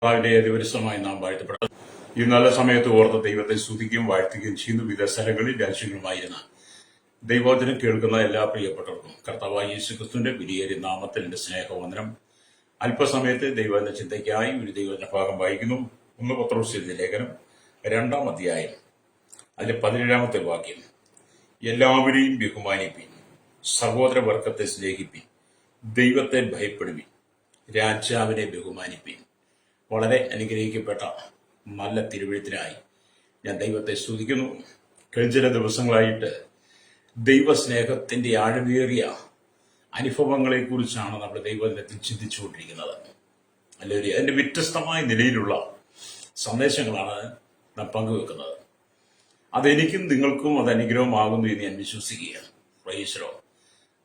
അതിന്റെ ദിവസമായി നാം വാഴ്ത്തപ്പെട്ടത് ഈ നല്ല സമയത്ത് ഓർത്ത ദൈവത്തെ സ്തുതിക്കുകയും വാഴ്ത്തുകയും ചെയ്യുന്നു. വിവിധ സ്ഥലങ്ങളിൽ രാജ്യങ്ങളുമായിരുന്ന ദൈവവചനം കേൾക്കുന്ന എല്ലാ പ്രിയപ്പെട്ടവർക്കും കർത്താവായ യേശുക്രിസ്തുവിന്റെ വിലയേറിയ നാമത്തിൽ എന്റെ സ്നേഹവന്ദനം. അല്പസമയത്ത് ദൈവവചന ചിന്തയ്ക്കായി ഒരു ദൈവവചന ഭാഗം വായിക്കുന്നു. 1 പത്രോസ് എഴുതിയ ലേഖനം 2-ാം അധ്യായം അതിന്റെ 17-ാമത്തെ വാക്യം. എല്ലാവരെയും ബഹുമാനിപ്പിൻ, സഹോദരവർഗത്തെ സ്നേഹിപ്പിൻ, ദൈവത്തെ ഭയപ്പെടുവിൻ, രാജാവിനെ ബഹുമാനിപ്പിൻ. വളരെ അനുഗ്രഹിക്കപ്പെട്ട നല്ല തിരുവെഴുത്തിനായി ഞാൻ ദൈവത്തെ സ്തുതിക്കുന്നു. കഴിഞ്ഞ ചില ദിവസങ്ങളായിട്ട് ദൈവസ്നേഹത്തിന്റെ ആഴമേറിയ അനുഭവങ്ങളെക്കുറിച്ചാണ് നമ്മൾ ദൈവദിനത്തിൽ ചിന്തിച്ചുകൊണ്ടിരിക്കുന്നത്. അല്ലെങ്കിൽ അതിന്റെ വ്യത്യസ്തമായ നിലയിലുള്ള സന്ദേശങ്ങളാണ് നാം പങ്കുവെക്കുന്നത്. അതെനിക്കും നിങ്ങൾക്കും അത് അനുഗ്രഹമാകുന്നു എന്ന് ഞാൻ വിശ്വസിക്കുകയാണ്. പ്രൈസലോ.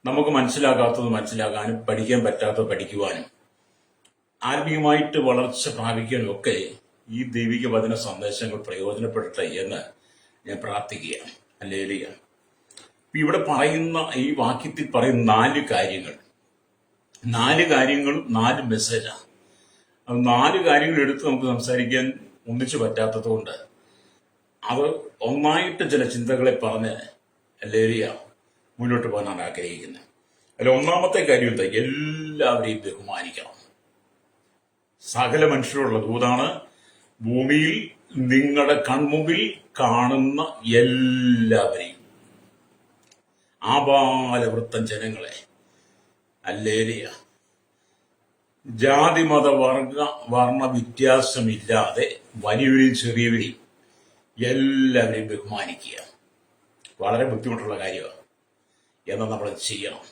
നമുക്ക് മനസ്സിലാകാത്തത് മനസ്സിലാകാനും പഠിക്കാൻ പറ്റാത്തത് പഠിക്കുവാനും ആത്മീയമായിട്ട് വളർച്ച പ്രാപിക്കാനും ഒക്കെ ഈ ദൈവിക വചന സന്ദേശങ്ങൾ പ്രയോജനപ്പെടട്ടെ എന്ന് ഞാൻ പ്രാർത്ഥിക്കുകയാണ്. ഹല്ലേലൂയ. ഇവിടെ പറയുന്ന ഈ വാക്യത്തിൽ പറയുന്ന 4 കാര്യങ്ങളും 4 മെസ്സേജാണ്. അത് 4 കാര്യങ്ങൾ എടുത്ത് നമുക്ക് സംസാരിക്കാൻ ഒന്നിച്ചു പറ്റാത്തത് കൊണ്ട് അത് ഒന്നായിട്ട് ചില ചിന്തകളെ പറഞ്ഞ് ഹല്ലേലൂയ മുന്നോട്ട് പോകാനാണ് ആഗ്രഹിക്കുന്നത്. അതിൽ ഒന്നാമത്തെ കാര്യം എന്താ? എല്ലാവരെയും ബഹുമാനിക്കണം. സകല മനുഷ്യരുള്ള ദൂതാണ്. ഭൂമിയിൽ നിങ്ങളുടെ കൺമുമ്പിൽ കാണുന്ന എല്ലാവരെയും, ആബാലവൃത്തം ജനങ്ങളെ, ഹല്ലേലൂയ, ജാതി മത വർണ്ണ വ്യത്യാസമില്ലാതെ വലിയവരെയും ചെറിയവരെയും എല്ലാവരെയും ബഹുമാനിക്കുക. വളരെ ബുദ്ധിമുട്ടുള്ള കാര്യമാണ്, എന്നാൽ നമ്മൾ ചെയ്യണം.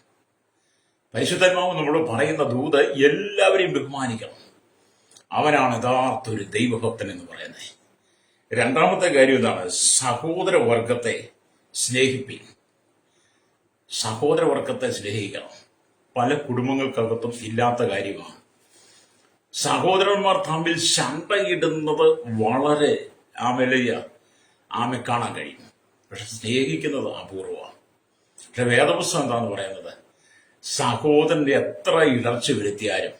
പരിശുദ്ധാത്മാവ് നമ്മളോട് പറയുന്ന ദൂത് എല്ലാവരെയും ബഹുമാനിക്കണം. അവനാണ് യഥാർത്ഥ ഒരു ദൈവഭക്തൻ എന്ന് പറയുന്നത്. രണ്ടാമത്തെ കാര്യം എന്താണ്? സഹോദരവർഗത്തെ സ്നേഹിപ്പിൻ. സഹോദരവർഗത്തെ സ്നേഹിക്കണം. പല കുടുംബങ്ങൾക്കകത്തും ഇല്ലാത്ത കാര്യമാണ്. സഹോദരന്മാർ തമ്മിൽ ശണ്ടയിടുന്നത് വളരെ ആമെ കാണാൻ കഴിയും. പക്ഷെ സ്നേഹിക്കുന്നത് അപൂർവമാണ്. പക്ഷെ വേദപുസ്തകം എന്താന്ന് പറയുന്നത്? സഹോദരന്റെ എത്ര ഇടർച്ച വരുത്തിയാലും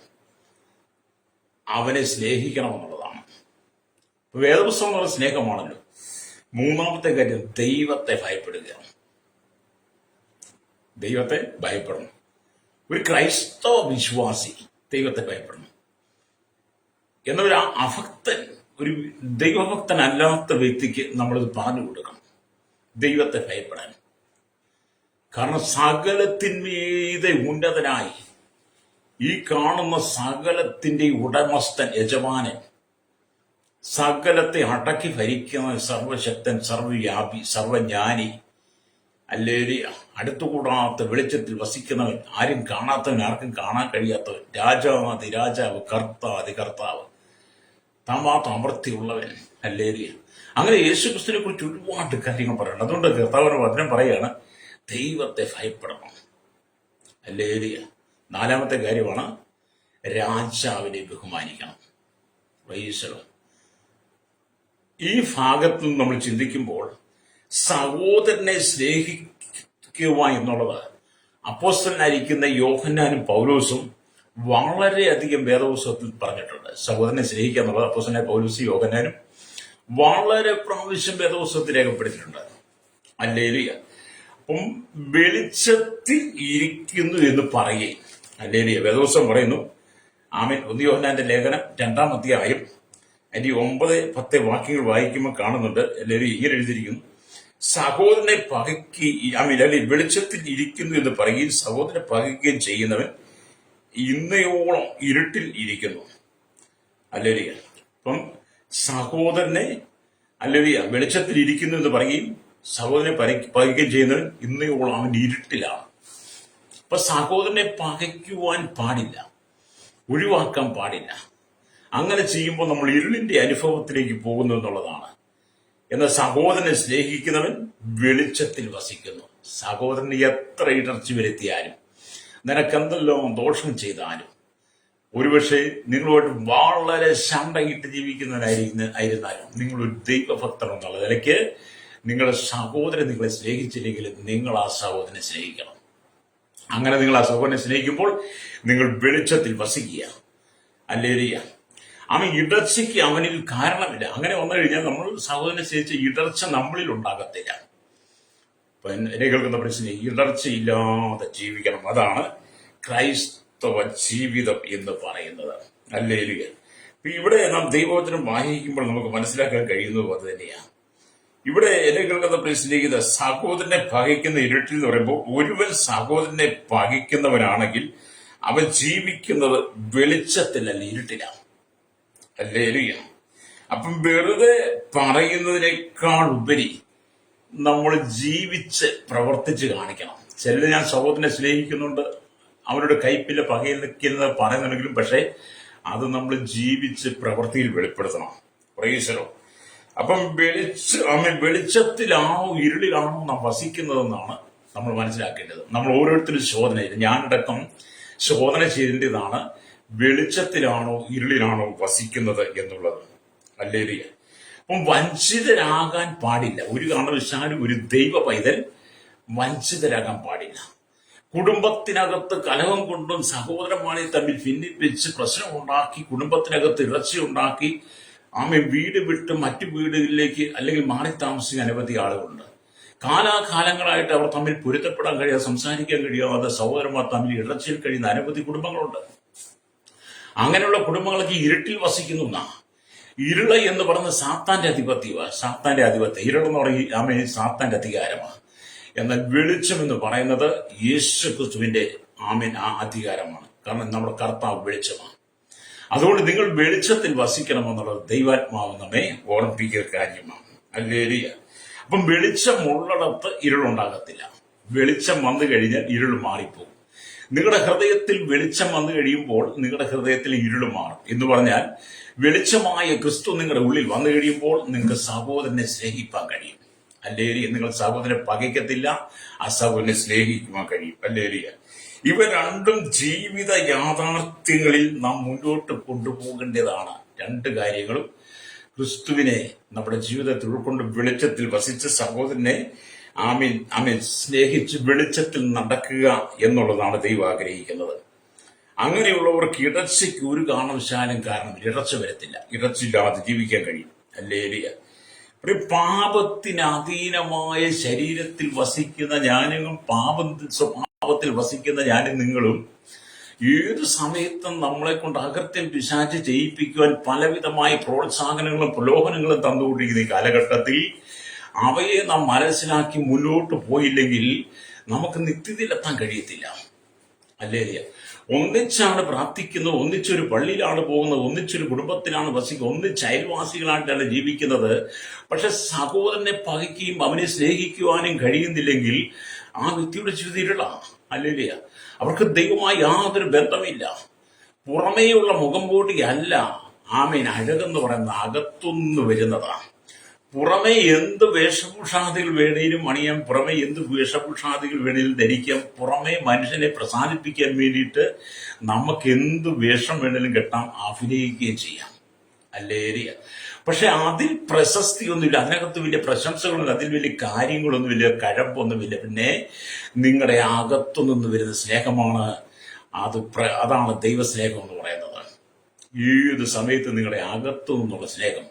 അവനെ സ്നേഹിക്കണമെന്നുള്ളതാണ്. വേദപുസ്തകം എന്നുള്ള സ്നേഹമാണല്ലോ. മൂന്നാമത്തെ കാര്യം ദൈവത്തെ ഭയപ്പെടുക. ദൈവത്തെ ഭയപ്പെടണം. ഒരു ക്രൈസ്തവ വിശ്വാസി ദൈവത്തെ ഭയപ്പെടണം. എന്നൊരു അഭക്തൻ, ഒരു ദൈവഭക്തനല്ലാത്ത വ്യക്തിക്ക് നമ്മളിത് പറഞ്ഞു കൊടുക്കണം, ദൈവത്തെ ഭയപ്പെടാൻ. കാരണം സകലത്തിന്മീതെ ഉന്നതനായി ഈ കാണുന്ന സകലത്തിന്റെ ഉടമസ്ഥൻ, യജമാനൻ, സകലത്തെ അടക്കി ഭരിക്കുന്ന സർവശക്തൻ, സർവവ്യാപി, സർവജ്ഞാനി, ഹല്ലേലൂയ, അടുത്തുകൂടാത്ത വെളിച്ചത്തിൽ വസിക്കുന്നവൻ, ആരും കാണാത്തവൻ, ആർക്കും കാണാൻ കഴിയാത്തവൻ, രാജാതി രാജാവ്, കർത്താതി കർത്താവ്, താമാത്ത അമർത്തിയുള്ളവൻ, ഹല്ലേലൂയ. അങ്ങനെ യേശുക്രിസ്തുവിനെ കുറിച്ച് ഒരുപാട് കാര്യങ്ങൾ പറയണം. അതുകൊണ്ട് കർത്താവിന്റെ വചനം പറയാണ് ദൈവത്തെ ഭയപ്പെടണം. ഹല്ലേലൂയ. നാലാമത്തെ കാര്യമാണ് രാജാവിനെ ബഹുമാനിക്കണം. പ്രൈസലോ. ഈ ഭാഗത്ത് നമ്മൾ ചിന്തിക്കുമ്പോൾ സഹോദരനെ സ്നേഹിക്കുക എന്നുള്ളത് അപ്പോസ്തലനായിരിക്കുന്ന യോഹന്നാനും പൗലോസും വളരെയധികം വേദപുസ്തകത്തിൽ പറഞ്ഞിട്ടുണ്ട്. സഹോദരനെ സ്നേഹിക്കുക എന്നുള്ളത് അപ്പോസ്തലനായ പൗലോസും യോഹന്നാനും വളരെ പ്രാവശ്യം വേദപുസ്തകത്തിൽ രേഖപ്പെടുത്തിയിട്ടുണ്ട്. ഹല്ലേലൂയ. അപ്പം വെളിച്ചത്തിൽ ഇരിക്കുന്നു എന്ന് പറയുകയും, ഹല്ലേലൂയ, വേദപുസ്തകം പറയുന്നു. ആമേൻ. 1 യോഹന്നാന്റെ ലേഖനം 2-ാം അധ്യായം അതിന്റെ 9-10 വാക്യങ്ങൾ വായിക്കുമ്പോൾ കാണുന്നുണ്ട്. എല്ലാവരും ഇങ്ങനെ എഴുതിയിരിക്കുന്നു: സഹോദരനെ അല്ലെങ്കിൽ വെളിച്ചത്തിൽ ഇരിക്കുന്നു എന്ന് പറയുകയും സഹോദരനെ പകയ്ക്കുകയും ചെയ്യുന്നവൻ ഇന്നയോളം ഇരുട്ടിൽ ഇരിക്കുന്നു. ഹല്ലേലൂയ. അപ്പം സഹോദരനെ വെളിച്ചത്തിൽ ഇരിക്കുന്നു എന്ന് പറയുകയും സഹോദരനെ പകയ്ക്കുകയും ചെയ്യുന്നവൻ ഇന്നയോളം അവൻ ഇരുട്ടിലാണ്. അപ്പൊ സഹോദരനെ പകയ്ക്കുവാൻ പാടില്ല, ഒഴിവാക്കാൻ പാടില്ല. അങ്ങനെ ചെയ്യുമ്പോൾ നമ്മൾ ഇരുളിന്റെ അനുഭവത്തിലേക്ക് പോകുന്നു എന്നുള്ളതാണ്. എന്നാൽ സഹോദരനെ സ്നേഹിക്കുന്നവൻ വെളിച്ചത്തിൽ വസിക്കുന്നു. സഹോദരന് എത്ര ഇടർച്ച വരുത്തിയാലും, നിനക്കെന്തെല്ലാം ദോഷം ചെയ്താലും, ഒരുപക്ഷെ നിങ്ങളോട് വളരെ ശണ്ടയിട്ട് ജീവിക്കുന്നവരായിരുന്നാലും, നിങ്ങളൊരു ദൈവഭക്തൻ എന്നുള്ള നിലയ്ക്ക് നിങ്ങളുടെ സഹോദരൻ നിങ്ങളെ സ്നേഹിച്ചില്ലെങ്കിൽ നിങ്ങൾ ആ സഹോദരനെ സ്നേഹിക്കണം. അങ്ങനെ നിങ്ങൾ ആ സഹോദരനെ സ്നേഹിക്കുമ്പോൾ നിങ്ങൾ വെളിച്ചത്തിൽ വസിക്കുക. ഹല്ലേലൂയ. അവൻ ഇടർച്ചയ്ക്ക് അവനിൽ കാരണമില്ല. അങ്ങനെ വന്നു കഴിഞ്ഞാൽ നമ്മൾ സഹോദരനെ സ്നേഹിച്ച ഇടർച്ച നമ്മളിൽ ഉണ്ടാകത്തില്ല. അപ്പൊ എന്നെ കേൾക്കുന്ന പ്രശ്നം, ഇടർച്ചയില്ലാതെ ജീവിക്കണം. അതാണ് ക്രൈസ്തവ ജീവിതം എന്ന് പറയുന്നത്. ഹല്ലേലൂയ. ഇവിടെ നാം ദൈവവചനം വായിക്കുമ്പോൾ നമുക്ക് മനസ്സിലാക്കാൻ കഴിയുന്നത് അത് തന്നെയാണ്. ഇവിടെ എന്നെ കേൾക്കുന്ന പ്രശ്നിക്കുന്നത് സഹോദരനെ പകയ്ക്കുന്ന ഇരുട്ടിൽ എന്ന് പറയുമ്പോൾ, ഒരുവൻ സഹോദരനെ പകയ്ക്കുന്നവനാണെങ്കിൽ അവൻ ജീവിക്കുന്നത് വെളിച്ചത്തിലല്ല, ഇരുട്ടിലാണ്. ഹല്ലേലൂയ. അപ്പം വെറുതെ പറയുന്നതിനേക്കാൾ ഉപരി നമ്മൾ ജീവിച്ച് പ്രവർത്തിച്ച് കാണിക്കണം. ചിലർ ഞാൻ സഹോദരനെ സ്നേഹിക്കുന്നുണ്ട്, അവരുടെ കൈപ്പില്ല പകയിൽ നിൽക്കുന്നത് പറയുന്നുണ്ടെങ്കിലും പക്ഷേ അത് നമ്മൾ ജീവിച്ച് പ്രവൃത്തിയിൽ വെളിപ്പെടുത്തണം. പ്രൈസലോ. അപ്പം വെളിച്ചത്തിലാണോ ഇരുളിലാണോ നാം വസിക്കുന്നതെന്നാണ് നമ്മൾ മനസ്സിലാക്കേണ്ടത്. നമ്മൾ ഓരോരുത്തരും ശോധന ചെയ്ത്, ഞാനടക്കം ശോധന ചെയ്യേണ്ടതാണ്, വെളിച്ചത്തിലാണോ ഇരുളിലാണോ വസിക്കുന്നത് എന്നുള്ളത്. ഹല്ലേലൂയ. അപ്പം വഞ്ചിതരാകാൻ പാടില്ല. ഒരു കാരണവശാലും ഒരു ദൈവ പൈതൽ വഞ്ചിതരാകാൻ പാടില്ല. കുടുംബത്തിനകത്ത് കലഹം കൊണ്ടും സഹോദരന്മാരെ തമ്മിൽ ഭിന്നിപ്പിച്ച് പ്രശ്നമുണ്ടാക്കി, കുടുംബത്തിനകത്ത് ഇറച്ചിയുണ്ടാക്കി വീട് വിട്ട് മറ്റു വീടുകളിലേക്ക് അല്ലെങ്കിൽ മാറി താമസിക്കുന്ന അനവധി ആളുകളുണ്ട്. കാലാകാലങ്ങളായിട്ട് അവർ തമ്മിൽ പൊരുത്തപ്പെടാൻ കഴിയാതെ, സംസാരിക്കാൻ കഴിയാതെ സഹോദരന്മാർ തമ്മിൽ ഇടർച്ചയിൽ കഴിയുന്ന അനവധി കുടുംബങ്ങളുണ്ട്. അങ്ങനെയുള്ള കുടുംബങ്ങളൊക്കെ ഇരുട്ടിൽ വസിക്കുന്ന ഇരുള എന്ന് പറയുന്ന സാത്താന്റെ ആധിപത്യം. ഇരുളെന്ന് പറയുന്നത് സാത്താന്റെ അധികാരമാണ്. എന്നാൽ വെളിച്ചം എന്ന് പറയുന്നത് യേശു ക്രിസ്തുവിന്റെ ആ അധികാരമാണ്. കാരണം നമ്മുടെ കർത്താവ് വെളിച്ചമാണ്. അതുകൊണ്ട് നിങ്ങൾ വെളിച്ചത്തിൽ വസിക്കണമെന്നുള്ളത് ദൈവാത്മാവ് നമ്മെ ഓർമ്മിപ്പിക്കുന്ന കാര്യമാണ്. ഹല്ലേലൂയ. അപ്പം വെളിച്ചമുള്ളിടത്ത് ഇരുളുണ്ടാകത്തില്ല. വെളിച്ചം വന്നു കഴിഞ്ഞാൽ ഇരുൾ മാറിപ്പോകും. നിങ്ങളുടെ ഹൃദയത്തിൽ വെളിച്ചം വന്നു കഴിയുമ്പോൾ നിങ്ങളുടെ ഹൃദയത്തിൽ ഇരുൾ മാറും. എന്ന് പറഞ്ഞാൽ വെളിച്ചമായ ക്രിസ്തു നിങ്ങളുടെ ഉള്ളിൽ വന്നു കഴിയുമ്പോൾ നിങ്ങൾക്ക് സഹോദരനെ സ്നേഹിപ്പാൻ കഴിയും. ഹല്ലേലൂയ. നിങ്ങൾ സഹോദരനെ പകയ്ക്കത്തില്ല, ആ സഹോദരനെ സ്നേഹിക്കുവാൻ കഴിയും. ഹല്ലേലൂയ. ഇവ രണ്ടും ജീവിത യാഥാർത്ഥ്യങ്ങളിൽ നാം മുന്നോട്ട് കൊണ്ടുപോകേണ്ടതാണ്. രണ്ട് കാര്യങ്ങളും ക്രിസ്തുവിനെ നമ്മുടെ ജീവിതത്തിൽ ഉൾക്കൊണ്ട് വെളിച്ചത്തിൽ വസിച്ച് സഹോദരനെ സ്നേഹിച്ച് വെളിച്ചത്തിൽ നടക്കുക എന്നുള്ളതാണ് ദൈവം ആഗ്രഹിക്കുന്നത്. അങ്ങനെയുള്ളവർക്ക് ഇടർച്ചയ്ക്ക് ഒരു കാരണവശാലും ഇടർച്ച വരത്തില്ല. ഇടർച്ചയില്ലാതെ ജീവിക്കാൻ കഴിയും. ഹല്ലേലൂയ. പാപത്തിന് അധീനമായ ശരീരത്തിൽ വസിക്കുന്ന ഞാനും, സ്വഭാവത്തിൽ വസിക്കുന്ന ഞാനും നിങ്ങളും ഏത് സമയത്തും നമ്മളെ കൊണ്ട് അകൃത്യം പിശാച് ചെയ്യിപ്പിക്കുവാൻ പലവിധമായ പ്രോത്സാഹനങ്ങളും പ്രലോഭനങ്ങളും തന്നുകൊണ്ടിരിക്കുന്ന ഈ കാലഘട്ടത്തിൽ അവയെ നാം മനസ്സിലാക്കി മുന്നോട്ട് പോയില്ലെങ്കിൽ നമുക്ക് നിത്യതയിലെത്താൻ കഴിയത്തില്ല. ഹല്ലേലൂയ. ഒന്നിച്ചാണ് പ്രാർത്ഥിക്കുന്നത്, ഒന്നിച്ചൊരു പള്ളിയിലാണ് പോകുന്നത്, ഒന്നിച്ചൊരു കുടുംബത്തിലാണ് വസിക്കുന്നത്, ഒന്നിച്ച് അയൽവാസികളായിട്ടാണ് ജീവിക്കുന്നത്. പക്ഷെ സഹോദരനെ പകയ്ക്കുകയും അവനെ സ്നേഹിക്കുവാനും കഴിയുന്നില്ലെങ്കിൽ ആ വ്യക്തിയുടെ ജീവിതം ഇരുളാണ്. ഹല്ലേലൂയ. അവർക്ക് ദൈവമായി യാതൊരു ബന്ധമില്ല. പുറമേയുള്ള മുഖംപോടി അല്ല അഴകെന്ന് പറയുന്നത് അകത്തുനിന്ന് വരുന്നതാണ്. പുറമെ എന്ത് വേഷഭൂഷാദികൾ വേണേലും അണിയാം, പുറമെ എന്ത് വേഷഭൂഷാദികൾ വേണേലും ധരിക്കാം, പുറമെ മനുഷ്യനെ പ്രസാദിപ്പിക്കാൻ വേണ്ടിയിട്ട് നമുക്ക് എന്ത് വേഷം വേണേലും കെട്ടാം, അഭിനയിക്കുകയും ചെയ്യാം. ഹല്ലേലൂയ. പക്ഷെ അതിൽ പ്രശസ്തിയൊന്നുമില്ല, അതിനകത്ത് വലിയ പ്രശംസകളൊന്നുമില്ല, അതിൽ വലിയ കാര്യങ്ങളൊന്നുമില്ല, കഴമ്പൊന്നുമില്ല. പിന്നെ നിങ്ങളുടെ അകത്തുനിന്ന് വരുന്ന സ്നേഹമാണ് അതാണ് ദൈവസ്നേഹം എന്ന് പറയുന്നത്. ഏത് സമയത്ത് നിങ്ങളുടെ അകത്തു നിന്നുള്ള സ്നേഹം,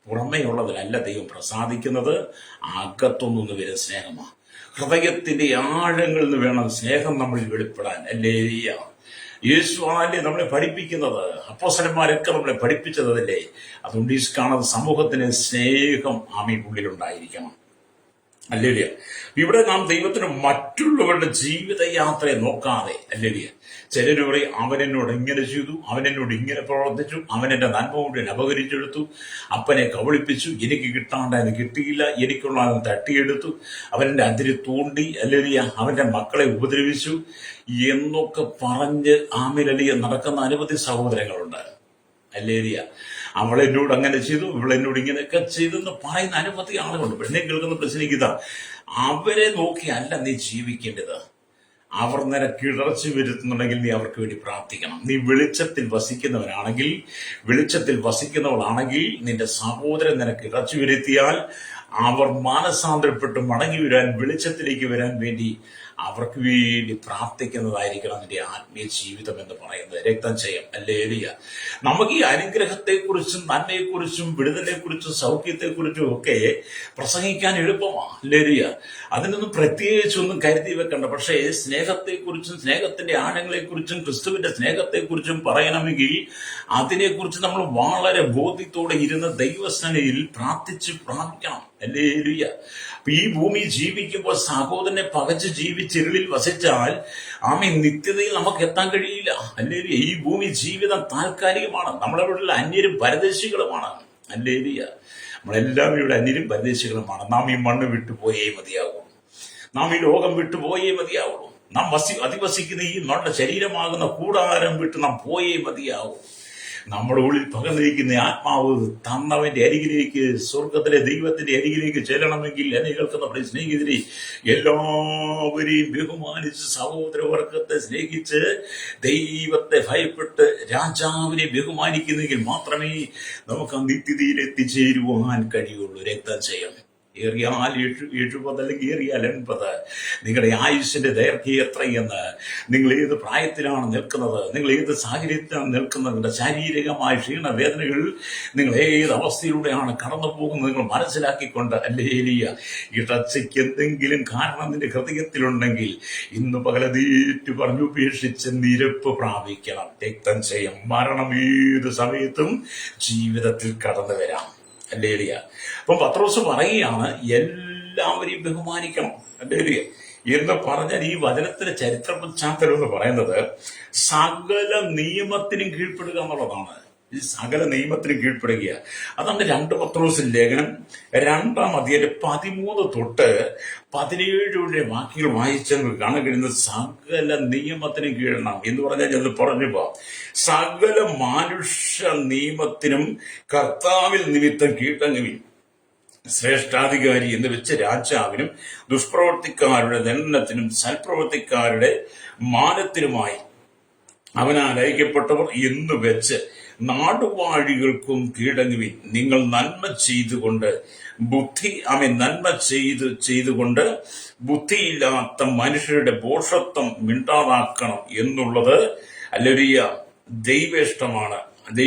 പുറമേയുള്ളതിലല്ല ദൈവം പ്രസാദിക്കുന്നത്, അകത്തുനിന്ന് വരുന്ന സ്നേഹമാണ്. ഹൃദയത്തിന്റെ ആഴങ്ങളിൽ നിന്ന് വേണം സ്നേഹം നമ്മളിൽ വെളിപ്പെടാൻ. ഹല്ലേലൂയ. യേശുവാണല്ലേ നമ്മളെ പഠിപ്പിക്കുന്നത്, അപ്പോസ്തലന്മാരൊക്കെ നമ്മളെ പഠിപ്പിച്ചതല്ലേ. അതുകൊണ്ട് ഈ കാണുന്ന സമൂഹത്തിന് സ്നേഹം ഉള്ളിലുണ്ടായിരിക്കണം. ഹല്ലേലൂയ. ഇവിടെ നാം ദൈവത്തിന് മറ്റുള്ളവരുടെ ജീവിതയാത്രയെ നോക്കാതെ, ഹല്ലേലൂയ, ചിലർ പറയും അവൻ എന്നോട് ഇങ്ങനെ ചെയ്തു, അവൻ എന്നോട് ഇങ്ങനെ പ്രവർത്തിച്ചു, അവൻ എന്റെ നന്മ കൊണ്ട് അപകരിച്ചെടുത്തു, അപ്പനെ കബളിപ്പിച്ചു, എനിക്ക് കിട്ടാണ്ടായത് കിട്ടിയില്ല, എനിക്കുള്ള അവൻ തട്ടിയെടുത്തു, അവൻ എന്റെ അതിര് തൂണ്ടി, ഹല്ലേലൂയ, അവന്റെ മക്കളെ ഉപദ്രവിച്ചു എന്നൊക്കെ പറഞ്ഞ് നടക്കുന്ന അനവധി സഹോദരങ്ങളുണ്ട്. ഹല്ലേലൂയ. അവളെന്നോട് അങ്ങനെ ചെയ്തു, ഇവളെന്നോട് ഇങ്ങനെയൊക്കെ ചെയ്തെന്ന് പറയുന്ന അനവധി ആളുകളുണ്ട്. പെണ്ണെ കേൾക്കുന്ന പ്രശ്നിക്കുക, അവരെ നോക്കിയല്ല നീ ജീവിക്കേണ്ടത്. അവർ നിനക്ക് ഇടർച്ച വരുത്തുന്നുണ്ടെങ്കിൽ നീ അവർക്ക് വേണ്ടി പ്രാർത്ഥിക്കണം. നീ വെളിച്ചത്തിൽ വസിക്കുന്നവനാണെങ്കിൽ, വെളിച്ചത്തിൽ വസിക്കുന്നവളാണെങ്കിൽ, നിന്റെ സഹോദരൻ നിനക്ക് ഇടർച്ച വരുത്തിയാൽ അവർ മാനസാന്തരപ്പെട്ട് മടങ്ങി വരാൻ, വെളിച്ചത്തിലേക്ക് വരാൻ വേണ്ടി അവർക്ക് വേണ്ടി പ്രാർത്ഥിക്കുന്നതായിരിക്കണം അതിന്റെ ആത്മീയ ജീവിതം എന്ന് പറയുന്നത്. രക്തം ചെയ്യാം. ഹല്ലേലൂയ. നമുക്ക് ഈ അനുഗ്രഹത്തെക്കുറിച്ചും നന്മയെക്കുറിച്ചും വിടുതലെക്കുറിച്ചും സൗഖ്യത്തെക്കുറിച്ചും ഒക്കെ പ്രസംഗിക്കാൻ എളുപ്പമാണ്. ഹല്ലേലൂയ. അതിനൊന്നും പ്രത്യേകിച്ചൊന്നും കരുതി വെക്കണ്ട. പക്ഷേ സ്നേഹത്തെക്കുറിച്ചും സ്നേഹത്തിന്റെ ആഴങ്ങളെക്കുറിച്ചും ക്രിസ്തുവിന്റെ സ്നേഹത്തെക്കുറിച്ചും പറയണമെങ്കിൽ അതിനെക്കുറിച്ച് നമ്മൾ വളരെ ബോധ്യത്തോടെ ഇരുന്ന് ദൈവസന്നിധിയിൽ പ്രാർത്ഥിച്ച് പ്രാപിക്കണം. ഹല്ലേലൂയ. അപ്പൊ ഈ ഭൂമി ജീവിക്കുമ്പോൾ സഹോദരനെ പകച്ച് ജീവിച്ചിരുളിൽ വസിച്ചാൽ നിത്യതയിൽ നമുക്ക് എത്താൻ കഴിയില്ല. ഹല്ലേലൂയ. ഈ ഭൂമി ജീവിതം താൽക്കാലികമാണ്. നമ്മളെവിടെയുള്ള അന്യരും പരദേശികളുമാണ്. ഹല്ലേലൂയ. നമ്മളെല്ലാവരും ഇവിടെ അന്യരും പരദേശികളുമാണ്. നാം ഈ മണ്ണ് വിട്ടുപോയേ മതിയാവുള്ളൂ. നാം ഈ ലോകം വിട്ടുപോയേ മതിയാവുള്ളൂ. നാം അധിവസിക്കുന്ന ഈ നമ്മുടെ ശരീരമാകുന്ന കൂടാരം വിട്ട് നാം പോയേ മതിയാവൂ. നമ്മുടെ ഉള്ളിൽ പകർന്നിരിക്കുന്ന ആത്മാവ് തന്നവന്റെ അരികിലേക്ക്, സ്വർഗത്തിലെ ദൈവത്തിന്റെ അരികിലേക്ക് ചെല്ലണമെങ്കിൽ എന്നെ കേൾക്കുന്ന നമ്മുടെ സ്നേഹിതരെ എല്ലാവരെയും ബഹുമാനിച്ച് സഹോദരവർഗത്തെ സ്നേഹിച്ച് ദൈവത്തെ ഭയപ്പെട്ട് രാജാവിനെ ബഹുമാനിക്കുന്നെങ്കിൽ മാത്രമേ നമുക്ക് ആ നിത്യതയിൽ എത്തിച്ചേരുവാൻ കഴിയുള്ളൂ. രക്തം ചെയ്യണം. ഏറിയാൽ 70 അല്ലെങ്കിൽ ഏറിയാൽ 80. നിങ്ങളുടെ ആയുസ്സിന്റെ ദൈർഘ്യം എത്രയെന്ന്, നിങ്ങൾ ഏത് പ്രായത്തിലാണ് നിൽക്കുന്നത്, നിങ്ങൾ ഏത് സാഹചര്യത്തിലാണ് നിൽക്കുന്നത്, നിങ്ങളുടെ ശാരീരികമായ ക്ഷീണവേദനകൾ നിങ്ങൾ ഏത് അവസ്ഥയിലൂടെയാണ് കടന്നു പോകുന്നത് നിങ്ങൾ മനസ്സിലാക്കിക്കൊണ്ട് ഹല്ലേലൂയ. ഇടച്ചയ്ക്ക് എന്തെങ്കിലും കാരണം നിന്റെ ഹൃദയത്തിലുണ്ടെങ്കിൽ ഇന്ന് പകലതീറ്റു പറഞ്ഞു ഉപേക്ഷിച്ച് നിരപ്പ് പ്രാപിക്കണം. രക്തം ചെയ്യും. മരണം ഏത് സമയത്തും ജീവിതത്തിൽ കടന്നു വരാം. ഹല്ലേലൂയ. അപ്പം പത്രോസ് പറയുകയാണ് എല്ലാവരെയും ബഹുമാനിക്കണം. ഹല്ലേലൂയ എന്ന് പറഞ്ഞാൽ ഈ വചനത്തിന്റെ ചരിത്ര പശ്ചാത്തലം എന്ന് പറയുന്നത് സകല നിയമത്തിനും കീഴ്പ്പെടുക എന്നുള്ളതാണ്. ഈ സകല നിയമത്തിനും കീഴ്പ്പെടുക. അതാണ് 2 പത്രോസ് ലേഖനം 2-ാം അധ്യായം 13 തൊട്ട് 17 വാക്യങ്ങൾ വായിച്ചാൽ കാണാൻ കഴിയുന്നത് സകല നിയമത്തിനും കീഴണം എന്ന് പറഞ്ഞാൽ അത് പറഞ്ഞു പോവാം. സകല മനുഷ്യ നിയമത്തിനും കർത്താവിൽ നിമിത്തം കീഴടങ്ങുവിൻ. ശ്രേഷ്ഠാധികാരി എന്ന് വെച്ച് രാജാവിനും ദുഷ്പ്രവർത്തിക്കാരുടെ ദണ്ഡനത്തിനും സൽപ്രവർത്തിക്കാരുടെ മാനത്തിനുമായി അവനാൽ അയക്കപ്പെട്ടവർ എന്ന് വെച്ച് നാടുവാഴികൾക്കും കീഴടങ്ങുവിൻ. നിങ്ങൾ നന്മ ചെയ്തുകൊണ്ട് ചെയ്തുകൊണ്ട് ബുദ്ധിയില്ലാത്ത മനുഷ്യരുടെ ഭോഷത്വം മിണ്ടാതാക്കണം എന്നുള്ളത് ഹല്ലേലൂയ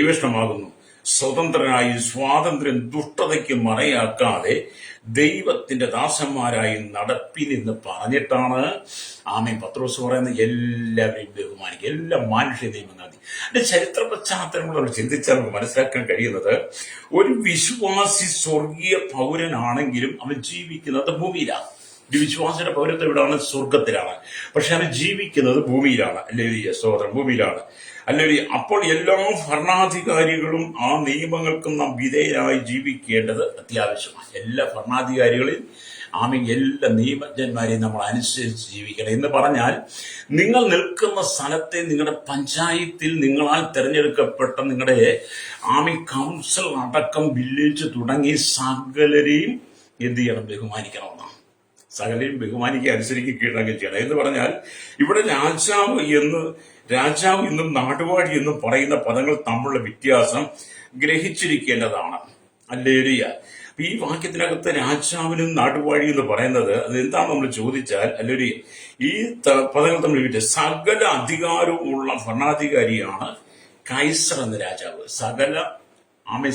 ദൈവേഷ്ടമാകുന്നു. സ്വതന്ത്രനായി സ്വാതന്ത്ര്യം ദുഷ്ടതയ്ക്ക് മറയാക്കാതെ ദൈവത്തിന്റെ ദാസന്മാരായി നടപ്പിനെന്ന് പറഞ്ഞിട്ടാണ് പത്രോസ് പറയുന്നത് എല്ലാവരെയും ബഹുമാനിക്കുക. എല്ലാ മാനുഷ്യ നിയമങ്ങൾ. അതിന്റെ ചരിത്ര പശ്ചാത്തലങ്ങൾ ചിന്തിച്ചാൽ നമുക്ക് മനസ്സിലാക്കാൻ കഴിയുന്നത് ഒരു വിശ്വാസി സ്വർഗീയ പൗരനാണെങ്കിലും അവൻ ജീവിക്കുന്നത് ഭൂമിയിലാണ്. ഒരു വിശ്വാസിയുടെ പൗരത്വം എവിടെയാണ്? സ്വർഗത്തിലാണ്. പക്ഷെ അവൻ ജീവിക്കുന്നത് ഭൂമിയിലാണ്. അല്ലെങ്കിൽ സഹോദരൻ ഭൂമിയിലാണ്. അല്ലെങ്കിൽ അപ്പോൾ എല്ലാ ഭരണാധികാരികളും ആ നിയമങ്ങൾക്കും നാം വിധേയരായി ജീവിക്കേണ്ടത് അത്യാവശ്യമാണ്. എല്ലാ ഭരണാധികാരികളിൽ എല്ലാ നിയമജ്ഞന്മാരെയും നമ്മൾ അനുസരിച്ച് ജീവിക്കണം. എന്ന് പറഞ്ഞാൽ നിങ്ങൾ നിൽക്കുന്ന സ്ഥലത്തെ നിങ്ങളുടെ പഞ്ചായത്തിൽ നിങ്ങളാൽ തിരഞ്ഞെടുക്കപ്പെട്ട നിങ്ങളുടെ കൗൺസിൽ അടക്കം വില്ലേജ് തുടങ്ങി സകലരെയും എന്ത് ചെയ്യണം? ബഹുമാനിക്കണമെന്നാണ്. സകലരെയും ബഹുമാനിക്കുക, അനുസരിക്കുക, കീഴടങ്ങുക ചെയ്യണം. എന്ന് പറഞ്ഞാൽ ഇവിടെ രാജാവ് എന്നും നാടുവാഴി എന്നും പറയുന്ന പദങ്ങൾ തമ്മിലുള്ള വ്യത്യാസം ഗ്രഹിച്ചിരിക്കേണ്ടതാണ്. ഹല്ലേലൂയ. ഈ വാക്യത്തിനകത്ത് രാജാവിനും നാടുവാഴി എന്ന് പറയുന്നത് അത് എന്താണെന്ന് നമ്മൾ ചോദിച്ചാൽ, ഹല്ലേലൂയ, ഈ പദങ്ങൾ തമ്മിൽ സകല അധികാരവുമുള്ള ഭരണാധികാരിയാണ് കൈസർ എന്ന രാജാവ്. സകല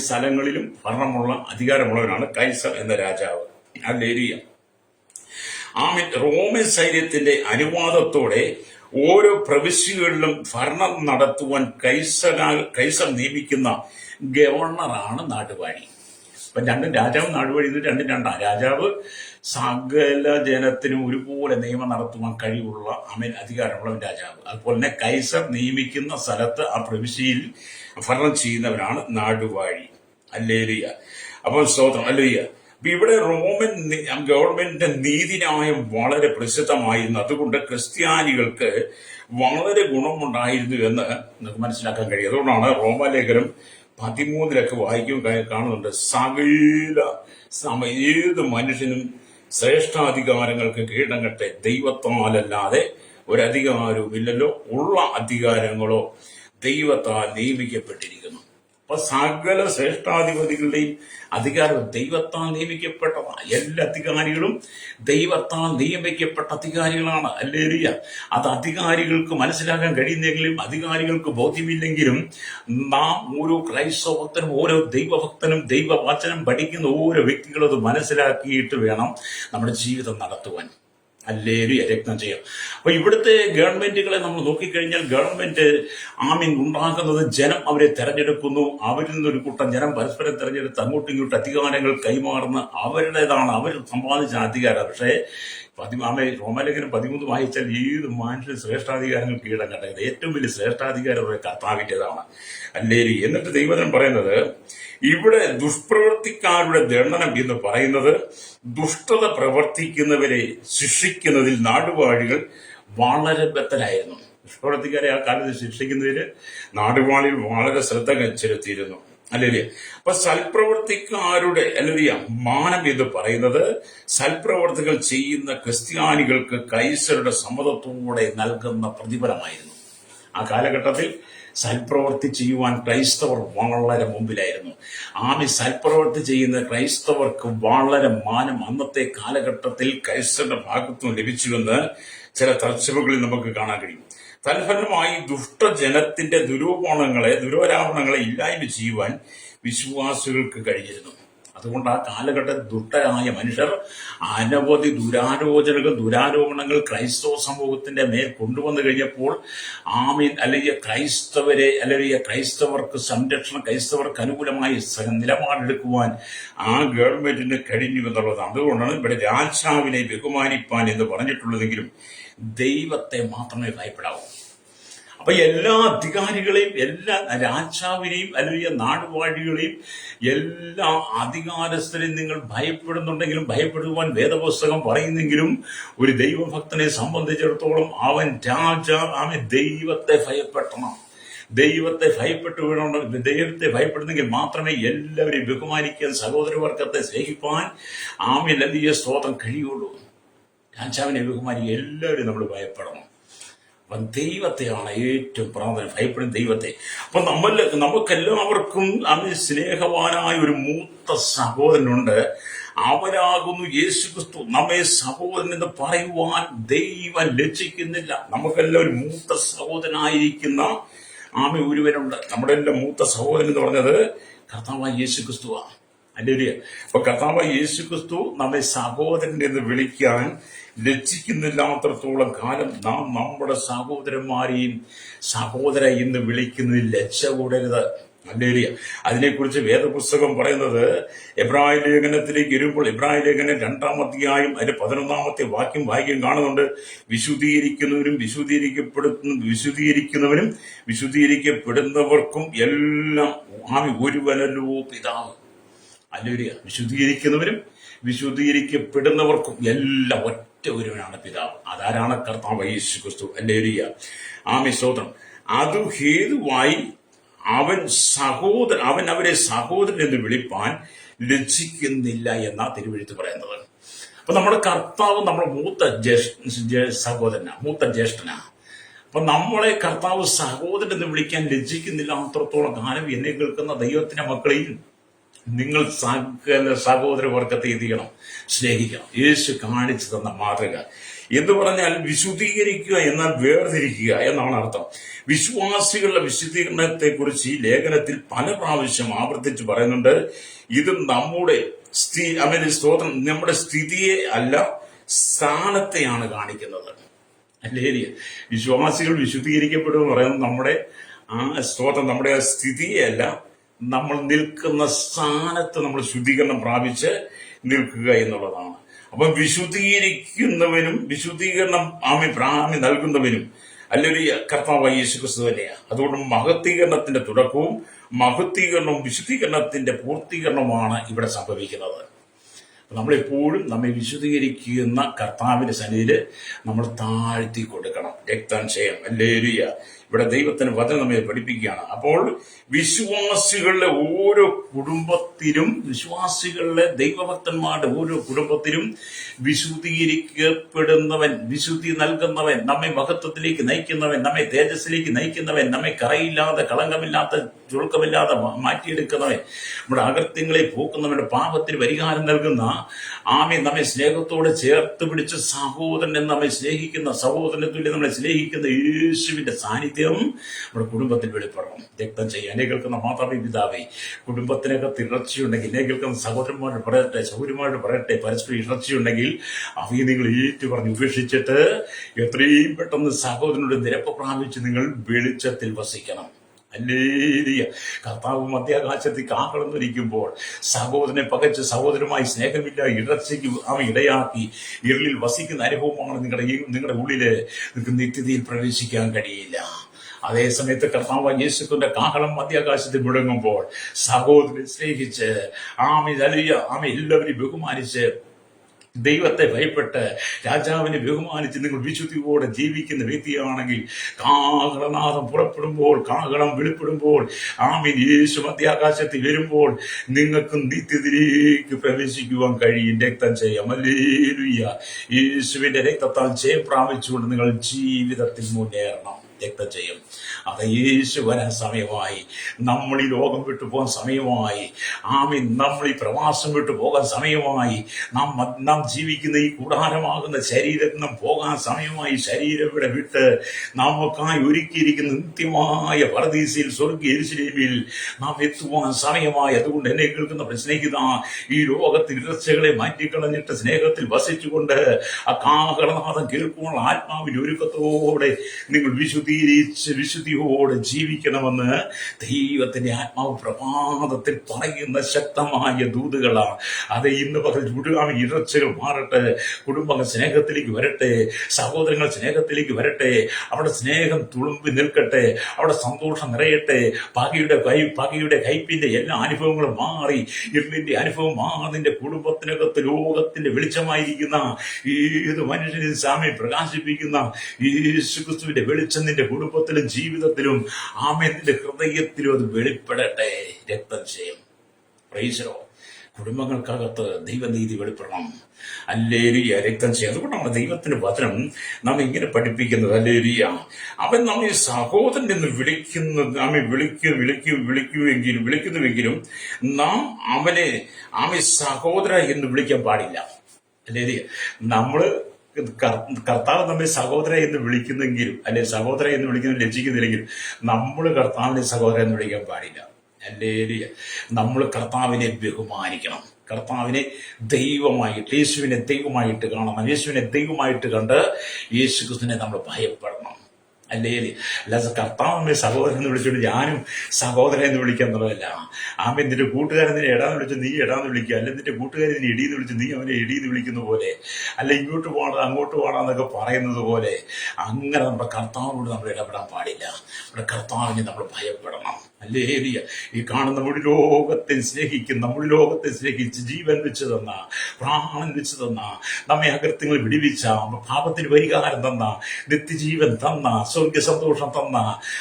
സ്ഥലങ്ങളിലും ഭരണമുള്ള അധികാരമുള്ളവനാണ് കൈസർ എന്ന രാജാവ്. ഹല്ലേലൂയ. റോമൻ സൈന്യത്തിന്റെ അനുവാദത്തോടെ ഓരോ പ്രവിശ്യകളിലും ഭരണം നടത്തുവാൻ കൈസർ നിയമിക്കുന്ന ഗവർണറാണ് നാടുവാഴി. ഇപ്പൊ രണ്ടും രാജാവും നാടുവാഴി രണ്ടും രണ്ടാണ്. രാജാവ് സകല ജനത്തിനും ഒരുപോലെ നിയമം നടത്തുവാൻ കഴിവുള്ള അധികാരമുള്ള രാജാവ്. അതുപോലെ തന്നെ കൈസർ നിയമിക്കുന്ന സ്ഥലത്ത് ആ പ്രവിശ്യയിൽ ഭരണം ചെയ്യുന്നവനാണ് നാടുവാഴി. ഹല്ലേലൂയ. അപ്പോൾ സ്തോത്രം. ഹല്ലേലൂയ. ഇവിടെ റോമൻ ഗവൺമെന്റിന്റെ നീതിന്യായം വളരെ പ്രസിദ്ധമായിരുന്നു. അതുകൊണ്ട് ക്രിസ്ത്യാനികൾക്ക് വളരെ ഗുണമുണ്ടായിരുന്നു എന്ന് നമുക്ക് മനസ്സിലാക്കാൻ കഴിയും. അതുകൊണ്ടാണ് റോമാലേഖനം 13 വായിക്കും കാണുന്നുണ്ട്. ഏത് മനുഷ്യനും ശ്രേഷ്ഠാധികാരങ്ങൾക്ക് കീഴടങ്ങട്ടെ, ദൈവത്താലല്ലാതെ ഒരധികാരവും ഇല്ലല്ലോ, ഉള്ള അധികാരങ്ങളോ ദൈവത്താൽ നിയമിക്കപ്പെട്ടിരിക്കുന്നു. അപ്പൊ സകല ശ്രേഷ്ഠാധിപതികളുടെയും അധികാരം ദൈവത്താൽ നിയമിക്കപ്പെട്ടതാണ്. എല്ലാ അധികാരികളും ദൈവത്താൽ നിയമിക്കപ്പെട്ട അധികാരികളാണ്. ഹല്ലേലൂയ. അത് അധികാരികൾക്ക് മനസ്സിലാക്കാൻ കഴിയുന്നെങ്കിലും അധികാരികൾക്ക് ബോധ്യമില്ലെങ്കിലും നാം ഓരോ ക്രൈസ്തവ ഭക്തനും ഓരോ ദൈവഭക്തനും ദൈവവചനം പഠിക്കുന്ന ഓരോ വ്യക്തികളും അത് മനസ്സിലാക്കിയിട്ട് വേണം നമ്മുടെ ജീവിതം നടത്തുവാൻ. ഹല്ലേലൂയ. രക്തം ചെയ്യാം. അപ്പൊ ഇവിടുത്തെ ഗവൺമെന്റുകളെ നമ്മൾ നോക്കിക്കഴിഞ്ഞാൽ ഗവൺമെന്റ് ഉണ്ടാക്കുന്നത് ജനം അവരെ തെരഞ്ഞെടുക്കുന്നു. അവരിൽ നിന്നൊരു കൂട്ടം ജനം പരസ്പരം തെരഞ്ഞെടുത്ത് അങ്ങോട്ടും ഇങ്ങോട്ടും അധികാരങ്ങൾ കൈമാറുന്ന അവരുടേതാണ്, അവർ സമ്പാദിച്ച അധികാരം. പക്ഷേ റോമാലേഖനം 13 വായിച്ചാൽ ഏത് മനുഷ്യന് ശ്രേഷ്ഠാധികാരങ്ങൾ കീഴടങ്ങേണ്ടത് ഏറ്റവും വലിയ ശ്രേഷ്ഠാധികാരം കർത്താവിൻ്റെതാണ്. ഹല്ലേലൂയ. എന്നിട്ട് ദൈവജനം പറയുന്നത് ഇവിടെ ദുഷ്പ്രവർത്തിക്കാരുടെ ദണ്ഡനം എന്ന് പറയുന്നത് ദുഷ്ടത പ്രവർത്തിക്കുന്നവരെ ശിക്ഷിക്കുന്നതിൽ നാടുവാഴികൾ വളരെ ബദ്ധരായിരുന്നു. ദുഷ്പ്രവർത്തിക്കാരെ ആ കാലത്ത് ശിക്ഷിക്കുന്നതിന് നാടുവാഴികൾ വളരെ ശ്രദ്ധ ചെലുത്തിയിരുന്നു. അല്ലേ? അപ്പൊ സൽപ്രവർത്തിക്കാരുടെ മാനം എന്ന് പറയുന്നത് സൽപ്രവർത്തികൾ ചെയ്യുന്ന ക്രിസ്ത്യാനികൾക്ക് കൈസരുടെ സമ്മതത്തോടെ നൽകുന്ന പ്രതിഫലമായിരുന്നു. ആ കാലഘട്ടത്തിൽ സൽപ്രവൃത്തി ചെയ്യുവാൻ ക്രൈസ്തവർ വളരെ മുമ്പിലായിരുന്നു. സൽപ്രവൃത്തി ചെയ്യുന്ന ക്രൈസ്തവർക്ക് വളരെ മാനം അന്നത്തെ കാലഘട്ടത്തിൽ ക്രൈസ്തവരുടെ ഭാഗത്തും ലഭിച്ചുവെന്ന് ചില തർജ്ജമകളിൽ നമുക്ക് കാണാൻ കഴിയും. തൽഫലമായി ദുഷ്ടജനത്തിന്റെ ദുരാരോപണങ്ങളെ ഇല്ലായ്മ ചെയ്യുവാൻ വിശ്വാസികൾക്ക് കഴിഞ്ഞിരുന്നു. അതുകൊണ്ട് ആ കാലഘട്ടത്തിൽ ദുഷ്ടരായ മനുഷ്യർ അനവധി ദുരാരോപണങ്ങൾ ക്രൈസ്തവ സമൂഹത്തിന്റെ മേൽ കൊണ്ടുവന്നു കഴിഞ്ഞപ്പോൾ ക്രൈസ്തവർക്ക് സംരക്ഷണം, ക്രൈസ്തവർക്ക് അനുകൂലമായി നിലപാടെടുക്കുവാൻ ആ ഗവൺമെന്റിന് കഴിഞ്ഞു എന്നുള്ളതാണ്. അതുകൊണ്ടാണ് ഇവിടെ രാജാവിനെ ബഹുമാനിപ്പാൻ എന്ന് പറഞ്ഞിട്ടുള്ളതെങ്കിലും ദൈവത്തെ മാത്രമേ ഭയപ്പെടാവൂ. അപ്പൊ എല്ലാ അധികാരികളെയും, എല്ലാ രാജാവിനെയും നാടുവാഴികളെയും, എല്ലാ അധികാരസ്ഥരെയും നിങ്ങൾ ഭയപ്പെടുന്നുണ്ടെങ്കിലും, ഭയപ്പെടുവാൻ വേദപുസ്തകം പറയുന്നെങ്കിലും ഒരു ദൈവഭക്തനെ സംബന്ധിച്ചിടത്തോളം അവൻ ദൈവത്തെ ഭയപ്പെടണം. ദൈവത്തെ ഭയപ്പെടുന്നെങ്കിൽ മാത്രമേ എല്ലാവരെയും ബഹുമാനിക്കാൻ, സഹോദരവർഗത്തെ സ്നേഹിപ്പാൻ സ്തോത്രം കഴിയുള്ളൂ. രാജാവിനെ ബഹുമാനിക്കാൻ എല്ലാവരും നമ്മൾ ഭയപ്പെടണം. അപ്പം ദൈവത്തെയാണ് ഏറ്റവും പ്രാധാന്യം, ഭയപ്പെടുന്ന ദൈവത്തെ. അപ്പൊ നമുക്കെല്ലാവർക്കും സ്നേഹവാനായ ഒരു മൂത്ത സഹോദരനുണ്ട്. അവനാകുന്നു യേശുക്രിസ്തു. നമ്മെ സഹോദരൻ എന്ന് പറയുവാൻ ദൈവം ലജ്ജിക്കുന്നില്ല. നമുക്കെല്ലാം ഒരു മൂത്ത സഹോദരനായിരിക്കുന്ന ഒരുവനുണ്ട്. നമ്മുടെ എല്ലാം മൂത്ത സഹോദരൻ എന്ന് പറഞ്ഞത് കർത്താവായ യേശുക്രിസ്തുവാണ്. ഹല്ലേലൂയ. അപ്പൊ കർത്താവായ യേശുക്രിസ്തു നമ്മെ സഹോദരൻ എന്ന് വിളിക്കാൻ ലജ്ജിക്കുന്നില്ലാത്രത്തോളം കാലം നാം നമ്മുടെ സഹോദരന്മാരെയും സഹോദര എന്ന് വിളിക്കുന്നതിൽ ലജ്ജ കൂടരുത്. ഹല്ലേലൂയ. അതിനെക്കുറിച്ച് വേദപുസ്തകം പറയുന്നത് എബ്രായ ലേഖനത്തിലേക്ക് വരുമ്പോൾ എബ്രായ ലേഖനം 2-ാം അധ്യായം അതിന്റെ 11-ാമത്തെ വാക്യം കാണുന്നുണ്ട്. വിശുദ്ധീകരിക്കുന്നവരും വിശുദ്ധീകരിക്കപ്പെടുന്നവർക്കും എല്ലാം ഒരുവനല്ലോ പിതാവ്. ഹല്ലേലൂയ. വിശുദ്ധീകരിക്കുന്നവരും വിശുദ്ധീകരിക്കപ്പെടുന്നവർക്കും എല്ലാം ഒറ്റ ഒരുവനാണ് പിതാവ്. അതാരാണ്? കർത്താവ് യേശുക്രിസ്തു. ഹല്ലേലൂയ. സ്തോത്രം. അതു ഹേതുവായി അവൻ അവരെ സഹോദരൻ എന്ന് വിളിപ്പാൻ ലജ്ജിക്കുന്നില്ല എന്നാ തിരുവെഴുത്ത് പറയുന്നത്. അപ്പൊ നമ്മുടെ കർത്താവ് നമ്മുടെ മൂത്ത സഹോദരനാ, മൂത്ത ജ്യേഷ്ഠനാ. അപ്പൊ നമ്മളെ കർത്താവ് സഹോദരൻ എന്ന് വിളിക്കാൻ ലജ്ജിക്കുന്നില്ല. അത്രത്തോളം കാലം എന്നെ കേൾക്കുന്ന ദൈവത്തിന്റെ മക്കളെയും നിങ്ങൾ സകല സഹോദരവർഗത്തെ എന്ത് ചെയ്യണം? സ്നേഹിക്കണം. യേശു കാണിച്ചു തന്ന മാതൃക എന്ന് പറഞ്ഞാൽ വിശുദ്ധീകരിക്കുക എന്നാൽ വേർതിരിക്കുക എന്നാണ് അർത്ഥം. വിശ്വാസികളുടെ വിശുദ്ധീകരണത്തെ കുറിച്ച് ഈ ലേഖനത്തിൽ പല പ്രാവശ്യം ആവർത്തിച്ച് പറയുന്നുണ്ട്. ഇത് നമ്മുടെ സ്തോത്രം, നമ്മുടെ സ്ഥിതിയെ അല്ല സ്ഥാനത്തെയാണ് കാണിക്കുന്നത്. ഹല്ലേലൂയ. വിശ്വാസികൾ വിശുദ്ധീകരിക്കപ്പെടുമെന്ന് പറയുന്നത് നമ്മുടെ സ്തോത്രം, നമ്മുടെ സ്ഥിതിയെ അല്ല, നമ്മൾ നിൽക്കുന്ന സ്ഥാനത്ത് നമ്മൾ ശുദ്ധീകരണം പ്രാപിച്ച് നിൽക്കുക എന്നുള്ളതാണ്. അപ്പം വിശുദ്ധീകരിക്കുന്നവനും വിശുദ്ധീകരണം നൽകുന്നവനും അല്ലെങ്കിൽ കർത്താവായ യേശുക്രിസ്തു തന്നെയാണ്. അതുകൊണ്ട് മഹത്വീകരണത്തിന്റെ തുടക്കവും മഹത്വീകരണവും വിശുദ്ധീകരണത്തിന്റെ പൂർത്തീകരണവുമാണ് ഇവിടെ സംഭവിക്കുന്നത്. നമ്മളെപ്പോഴും നമ്മെ വിശുദ്ധീകരിക്കുന്ന കർത്താവിന്റെ സന്നിധിയിൽ നമ്മൾ താഴ്ത്തി കൊടുക്കണം. രക്തം ചെയ്യാം. ഹല്ലേലൂയ. ഇവിടെ ദൈവത്തിന് വചനം നമ്മെ പഠിപ്പിക്കുകയാണ്. അപ്പോൾ വിശ്വാസികളുടെ ഓരോ കുടുംബത്തിലും, വിശ്വാസികളുടെ ദൈവഭക്തന്മാരുടെ ഓരോ കുടുംബത്തിലും വിശുദ്ധീകരിക്കപ്പെടുന്നവൻ, വിശുദ്ധി നൽകുന്നവൻ, നമ്മെ മഹത്വത്തിലേക്ക് നയിക്കുന്നവൻ, നമ്മെ തേജസ്സിലേക്ക് നയിക്കുന്നവൻ, നമ്മെ കറയില്ലാതെ കളങ്കമില്ലാത്ത ചുരുക്കമില്ലാതെ മാറ്റിയെടുക്കുന്നവൻ, നമ്മുടെ അകൃത്യങ്ങളെ പോക്കുന്നവന്റെ പാപത്തിന് പരിഹാരം നൽകുന്ന നമ്മെ സ്നേഹത്തോടെ ചേർത്ത് പിടിച്ച് സഹോദരൻ എന്ന് നമ്മെ സ്നേഹിക്കുന്ന, സഹോദരനെ തുല്യം നമ്മളെ സ്നേഹിക്കുന്ന യേശുവിന്റെ സാന്നിധ്യം നമ്മുടെ കുടുംബത്തിൽ വെളിപ്പെടണം. രക്തം ചെയ്യാൻ എന്നെ കേൾക്കുന്ന മാതാവേ, പിതാവേ, കുടുംബത്തിനകത്ത് ഇറച്ചിയുണ്ടെങ്കിൽ, എന്നെ കേൾക്കുന്ന സഹോദരന്മാരോട് പറയട്ടെ, സഹോദരിമാരോട് പറയട്ടെ, പരസ്പരം ഇറച്ചിയുണ്ടെങ്കിൽ അവയെ നിങ്ങൾ ഏറ്റുപറഞ്ഞ് ഉപേക്ഷിച്ചിട്ട് എത്രയും പെട്ടെന്ന് സഹോദരനോട് നിരപ്പ് പ്രാപിച്ച് നിങ്ങൾ വെളിച്ചത്തിൽ വസിക്കണം. ഹല്ലേലൂയ. കർത്താവ് മധ്യാകാശത്തിൽ കാഹളന്നിരിക്കുമ്പോൾ സഹോദരനെ പകച്ച് സഹോദരമായി സ്നേഹമില്ല ഇടർച്ചയ്ക്ക് അവൻ ഇടയാക്കി ഇരുളിൽ വസിക്കുന്ന അനുഭവമാണ് നിങ്ങളുടെ ഉള്ളില്. നിങ്ങൾക്ക് നിത്യതയിൽ പ്രവേശിക്കാൻ കഴിയില്ല. അതേ സമയത്ത് കർത്താവ് യേശുവിന്റെ കാഹളം മധ്യാകാശത്തിൽ മുഴങ്ങുമ്പോൾ സഹോദരനെ സ്നേഹിച്ച് എല്ലാവരെയും ബഹുമാനിച്ച് ദൈവത്തെ ഭയപ്പെട്ട് രാജാവിനെ ബഹുമാനിച്ച് നിങ്ങൾ വിശുദ്ധിയോടെ ജീവിക്കുന്ന വ്യക്തിയാണെങ്കിൽ കാഹളനാദം പുറപ്പെടുമ്പോൾ, കാഹളം വെളിപ്പെടുമ്പോൾ, യേശു മധ്യാകാശത്തിൽ വരുമ്പോൾ നിങ്ങൾക്ക് നിത്യത്തിലേക്ക് പ്രവേശിക്കുവാൻ കഴിയും. രക്തം ചെയ്യാം. ഹല്ലേലൂയ. യേശുവിന്റെ രക്തത്താൽ ജയം പ്രാപിച്ചുകൊണ്ട് നിങ്ങൾ ജീവിതത്തിൽ മുന്നേറണം. രക്തം ചെയ്യും. അത് യേശു വരാൻ സമയമായി. നമ്മൾ ഈ ലോകം വിട്ടു പോകാൻ സമയമായി. നമ്മൾ ഈ പ്രവാസം വിട്ടു പോകാൻ സമയമായി. നാം ജീവിക്കുന്ന ഈ കൂടാരമാകുന്ന ശരീരത്തിൽ നാം പോകാൻ സമയമായി. ശരീരം ഇവിടെ വിട്ട് നമുക്കായി ഒരുക്കിയിരിക്കുന്ന നിത്യമായ പരദീസയിൽ, സ്വർഗ്ഗീയ യെരൂശലേമിൽ നാം എത്തുവാൻ സമയമായി. അതുകൊണ്ട് എന്നെ കേൾക്കുന്ന സ്നേഹിത, ഈ ലോകത്തിൽ ഇടർച്ചകളെ മാറ്റിക്കളഞ്ഞിട്ട് സ്നേഹത്തിൽ വസിച്ചുകൊണ്ട് ആ കാഹളനാദം കേൾക്കുവാനുള്ള ആത്മാവിന്റെ ഒരുക്കത്തോടെ നിങ്ങൾ വിശുദ്ധിയോടെ ജീവിക്കണമെന്ന് ദൈവത്തിന്റെ ആത്മാവ് പ്രഭാതത്തിൽ പറയുന്ന ശക്തമായ ദൂതുകളാണ്. അത് ഇന്ന് പകൽ ഇടർച്ചകൾ മാറട്ടെ, കുടുംബങ്ങൾ സ്നേഹത്തിലേക്ക് വരട്ടെ, സഹോദരങ്ങൾ സ്നേഹത്തിലേക്ക് വരട്ടെ, അവിടെ സ്നേഹം തുളുമ്പി നിൽക്കട്ടെ, അവിടെ സന്തോഷം നിറയട്ടെ. പകയുടെ കയ്പിന്റെ എല്ലാ അനുഭവങ്ങളും മാറി, ഇരുളിന്റെ അനുഭവം മാറി നിന്റെ കുടുംബത്തിനകത്ത് ലോകത്തിന്റെ വെളിച്ചമായിരിക്കുന്ന ഏത് മനുഷ്യനും സാമ്യം പ്രകാശിപ്പിക്കുന്ന യേശുക്രിസ്തുവിന്റെ വെളിച്ചം നിന്റെ കുടുംബത്തിലും ജീവിതത്തിലും നിന്റെ ഹൃദയത്തിലും അത് വെളിപ്പെടട്ടെ. രക്തം ചെയ്യും. പ്രൈസലോ. കുടുംബങ്ങൾക്കകത്ത് ദൈവനീതി വെളിപ്പെടണം. ഹല്ലേലൂയ. രക്തം ചെയ്യും. അതുകൊണ്ടാണ് ദൈവത്തിന്റെ വചനം നാം ഇങ്ങനെ പഠിപ്പിക്കുന്നത്. ഹല്ലേലൂയ. അവൻ നമ്മെ സഹോദരൻ എന്ന് നമ്മെ വിളിക്കുന്നുവെങ്കിലും നാം അവനെ സഹോദര എന്ന് വിളിക്കാൻ പാടില്ല. ഹല്ലേലൂയ. കർത്താവ് നമ്മെ സഹോദര എന്ന് വിളിക്കുന്നെങ്കിലും, സഹോദര എന്ന് വിളിക്കുന്ന ലജ്ജിക്കുന്നില്ലെങ്കിലും നമ്മൾ കർത്താവിനെ സഹോദര എന്ന് വിളിക്കാൻ പാടില്ല. ഹല്ലേലൂയ. നമ്മൾ കർത്താവിനെ ബഹുമാനിക്കണം. കർത്താവിനെ ദൈവമായിട്ട്, യേശുവിനെ ദൈവമായിട്ട് കാണണം. യേശുവിനെ ദൈവമായിട്ട് കണ്ട് യേശുക്രിസ്തുവിനെ നമ്മൾ ഭയപ്പെടണം. അല്ലാതെ കർത്താവ് സഹോദരൻ എന്ന് വിളിച്ചോണ്ട് ഞാനും സഹോദരൻ എന്ന് വിളിക്കാന്നുള്ളതല്ല. നിന്റെ കൂട്ടുകാരൻ നിന്നെ എടാന്ന് വിളിച്ച് നീ എടാന്ന് വിളിക്കുക, അല്ലെ നിന്റെ കൂട്ടുകാരൻ നിന്നെ ഇടീന്ന് വിളിച്ച് നീ അവനെ ഇടീന്ന് വിളിക്കുന്ന പോലെ, അല്ല ഇങ്ങോട്ട് പോകണം അങ്ങോട്ട് പോകണമെന്നൊക്കെ പറയുന്നത് പോലെ അങ്ങനെ നമ്മുടെ കർത്താവിനോട് നമ്മൾ ഇടപെടാൻ പാടില്ല. നമ്മുടെ കർത്താവിനെ നമ്മൾ ഭയപ്പെടണം. ഹല്ലേലൂയ. ഈ കാണുന്ന മുഴു ലോകത്തെ സ്നേഹിച്ച് ജീവൻ വെച്ച് തന്ന, പ്രാണൻ വെച്ച് തന്ന, നമ്മെ അകൃത്യങ്ങൾ വിടിവിച്ച, പാപത്തിന് പരിഹാരം തന്ന, നിത്യജീവൻ തന്ന, സ്വർഗ്ഗ സന്തോഷം തന്ന